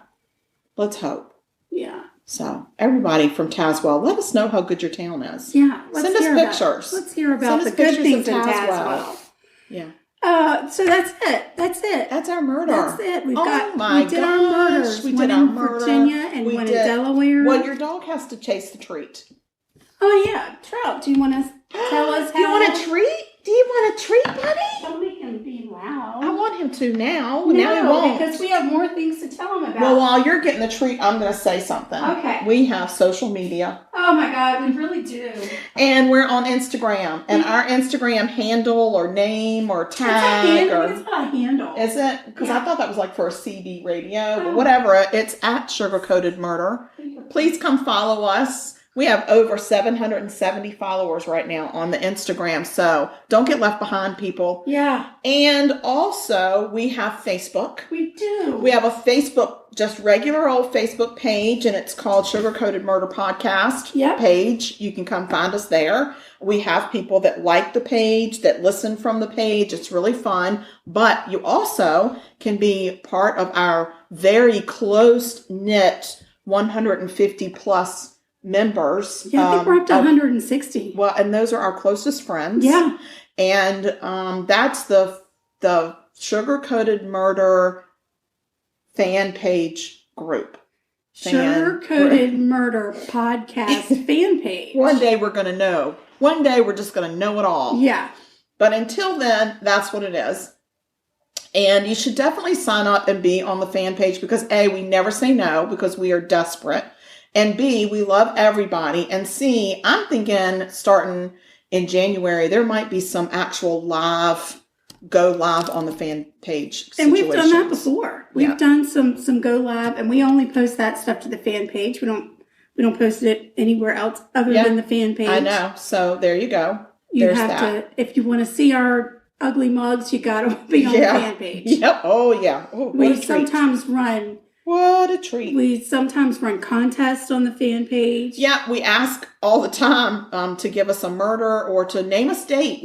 B: Let's hope.
C: Yeah.
B: So, everybody from Tazewell, let us know how good your town is.
C: Yeah.
B: Send us pictures.
C: Let's hear about the good things in Tazewell.
B: Yeah.
C: So that's it.
B: That's our murder.
C: That's it. We did our murders.
B: We
C: one
B: did our
C: in
B: murder.
C: Virginia and one in Delaware.
B: Well, your dog has to chase the treat.
C: Oh, yeah. Trout. Do you want to tell us how?
B: You want a treat? Do you want a treat, buddy?
C: Don't make him be loud.
B: I want him to now.
C: No,
B: now he won't.
C: Because we have more things to tell him about.
B: Well, while you're getting the treat, I'm going to say something.
C: Okay.
B: We have social media.
C: Oh, my God. We really do.
B: And we're on Instagram. And our Instagram handle or name or tag.
C: It's not a handle.
B: Is it? Because I thought that was like for a CB radio. But whatever. It's at Sugar Coated Murder. Please come follow us. We have over 770 followers right now on the Instagram, so don't get left behind, people.
C: Yeah.
B: And also, we have Facebook.
C: We do.
B: We have a Facebook, just regular old Facebook page, and it's called Sugar Coated Murder Podcast page. You can come find us there. We have people that like the page, that listen from the page. It's really fun. But you also can be part of our very close-knit 150-plus members.
C: Yeah, I think we're up to 160.
B: Well, and those are our closest friends.
C: Yeah.
B: And that's the Sugar Coated Murder fan page group.
C: Sugar Coated Murder podcast fan page.
B: One day we're going to know. One day we're just going to know it all.
C: Yeah.
B: But until then, that's what it is. And you should definitely sign up and be on the fan page because A, we never say no because we are desperate. And B, we love everybody. And C, I'm thinking starting in January, there might be some actual go live on the fan page situations.
C: And we've done that before. We've done some go live, and we only post that stuff to the fan page. We don't post it anywhere else other than the fan page.
B: I know. So there you go.
C: There's that. If you want to see our ugly mugs, you got to be on the fan page.
B: Yep. Oh, yeah. Oh,
C: we sometimes run...
B: What a treat.
C: We sometimes run contests on the fan page.
B: Yeah, we ask all the time to give us a murder or to name a state.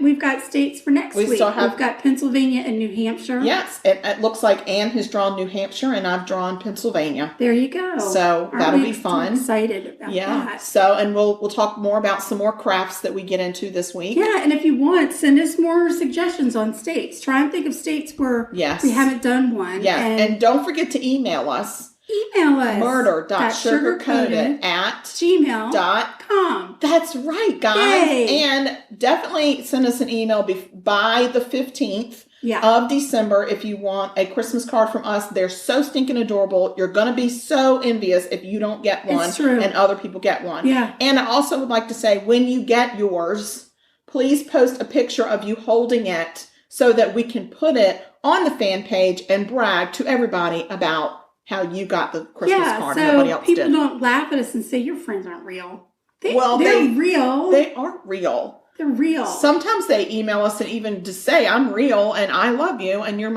C: We've got states for next week. We've got Pennsylvania and New Hampshire.
B: Yes, it looks like Anne has drawn New Hampshire and I've drawn Pennsylvania.
C: There you go.
B: So that'll be fun.
C: I'm excited about that.
B: Yeah. So, and we'll talk more about some more crafts that we get into this week.
C: Yeah, and if you want, send us more suggestions on states. Try and think of states where we haven't done one.
B: Yeah, and don't forget to email us.
C: Email us.
B: murder.sugarcoated@gmail.com. That's right, guys. Yay. And definitely send us an email by the 15th of December if you want a Christmas card from us. They're so stinking adorable. You're going to be so envious if you don't get one and other people get one.
C: Yeah.
B: And I also would like to say, when you get yours, please post a picture of you holding it so that we can put it on the fan page and brag to everybody about how you got the Christmas card and nobody else did.
C: People don't laugh at us and say your friends aren't real. They're real.
B: They aren't real.
C: They're real.
B: Sometimes they email us and even just say, I'm real and I love you and you're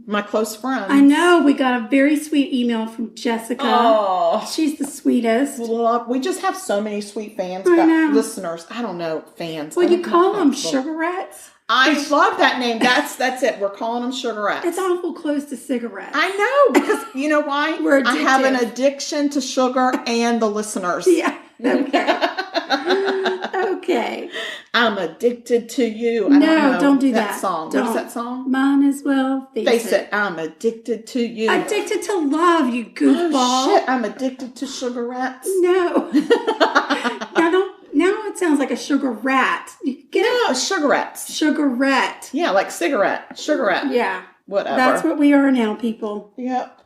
B: my close friend.
C: I know. We got a very sweet email from Jessica.
B: Oh.
C: She's the sweetest.
B: We just have so many sweet fans.
C: I know.
B: Listeners. I don't know. Fans.
C: Well, you call them sugarettes?
B: I love that name. That's it. We're calling them sugarettes.
C: It's awful close to cigarettes.
B: I know, because you know why? I have an addiction to sugar and the listeners.
C: Yeah. Okay. Okay.
B: I'm addicted to you.
C: Don't do that
B: song.
C: Don't.
B: What's that song?
C: Mine as well. Face it.
B: I'm addicted to you.
C: Addicted to love, you goofball.
B: Oh, shit. I'm addicted to sugarettes.
C: No. Now it sounds like a sugar rat. You get it?
B: Sugarettes.
C: Sugarette.
B: Yeah, like cigarette. Sugarette.
C: Yeah.
B: Whatever.
C: That's what we are now, people.
B: Yep.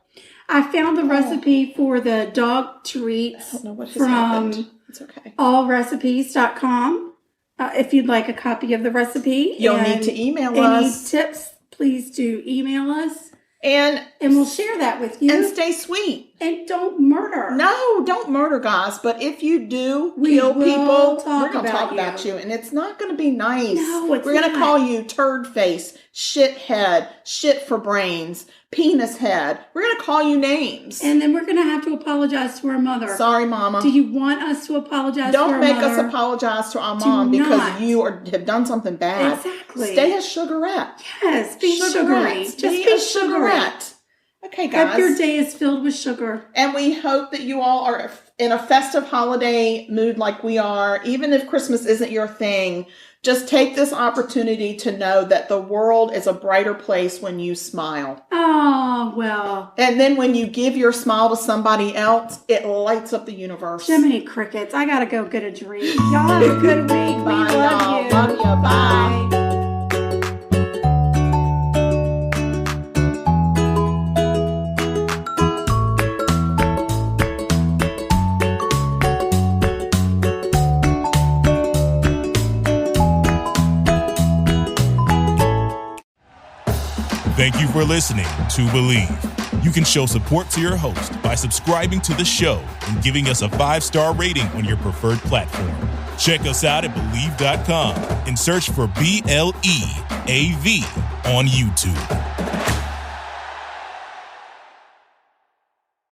C: I found the recipe for the dog treats from
B: it's okay.
C: allrecipes.com. If you'd like a copy of the recipe.
B: You'll need to email us.
C: Any tips, please do email us.
B: And
C: we'll share that with you.
B: And stay sweet.
C: And don't murder.
B: No, don't murder, guys. But if you do kill people, we're going to talk about you. And it's not going to be nice.
C: No, it's
B: We're going to call you turd face, shit head, shit for brains, penis head. We're going to call you names.
C: And then we're going to have to apologize to our mother.
B: Sorry, Mama.
C: Do you want us to apologize to our mother?
B: Don't make us apologize to our mom because you have done something bad.
C: Exactly.
B: Stay a sugarette.
C: Yes, be sugary.
B: Just be a sugarette. Okay, guys.
C: Hope your day is filled with sugar.
B: And we hope that you all are in a festive holiday mood like we are. Even if Christmas isn't your thing, just take this opportunity to know that the world is a brighter place when you smile.
C: Oh, well.
B: And then when you give your smile to somebody else, it lights up the universe.
C: Jiminy Crickets. I got to go get a drink. Y'all have a good week.
B: Bye,
C: we love you.
B: Love you. Bye.
A: Thank you for listening to Believe. You can show support to your host by subscribing to the show and giving us a 5-star rating on your preferred platform. Check us out at Believe.com and search for BLEAV on YouTube.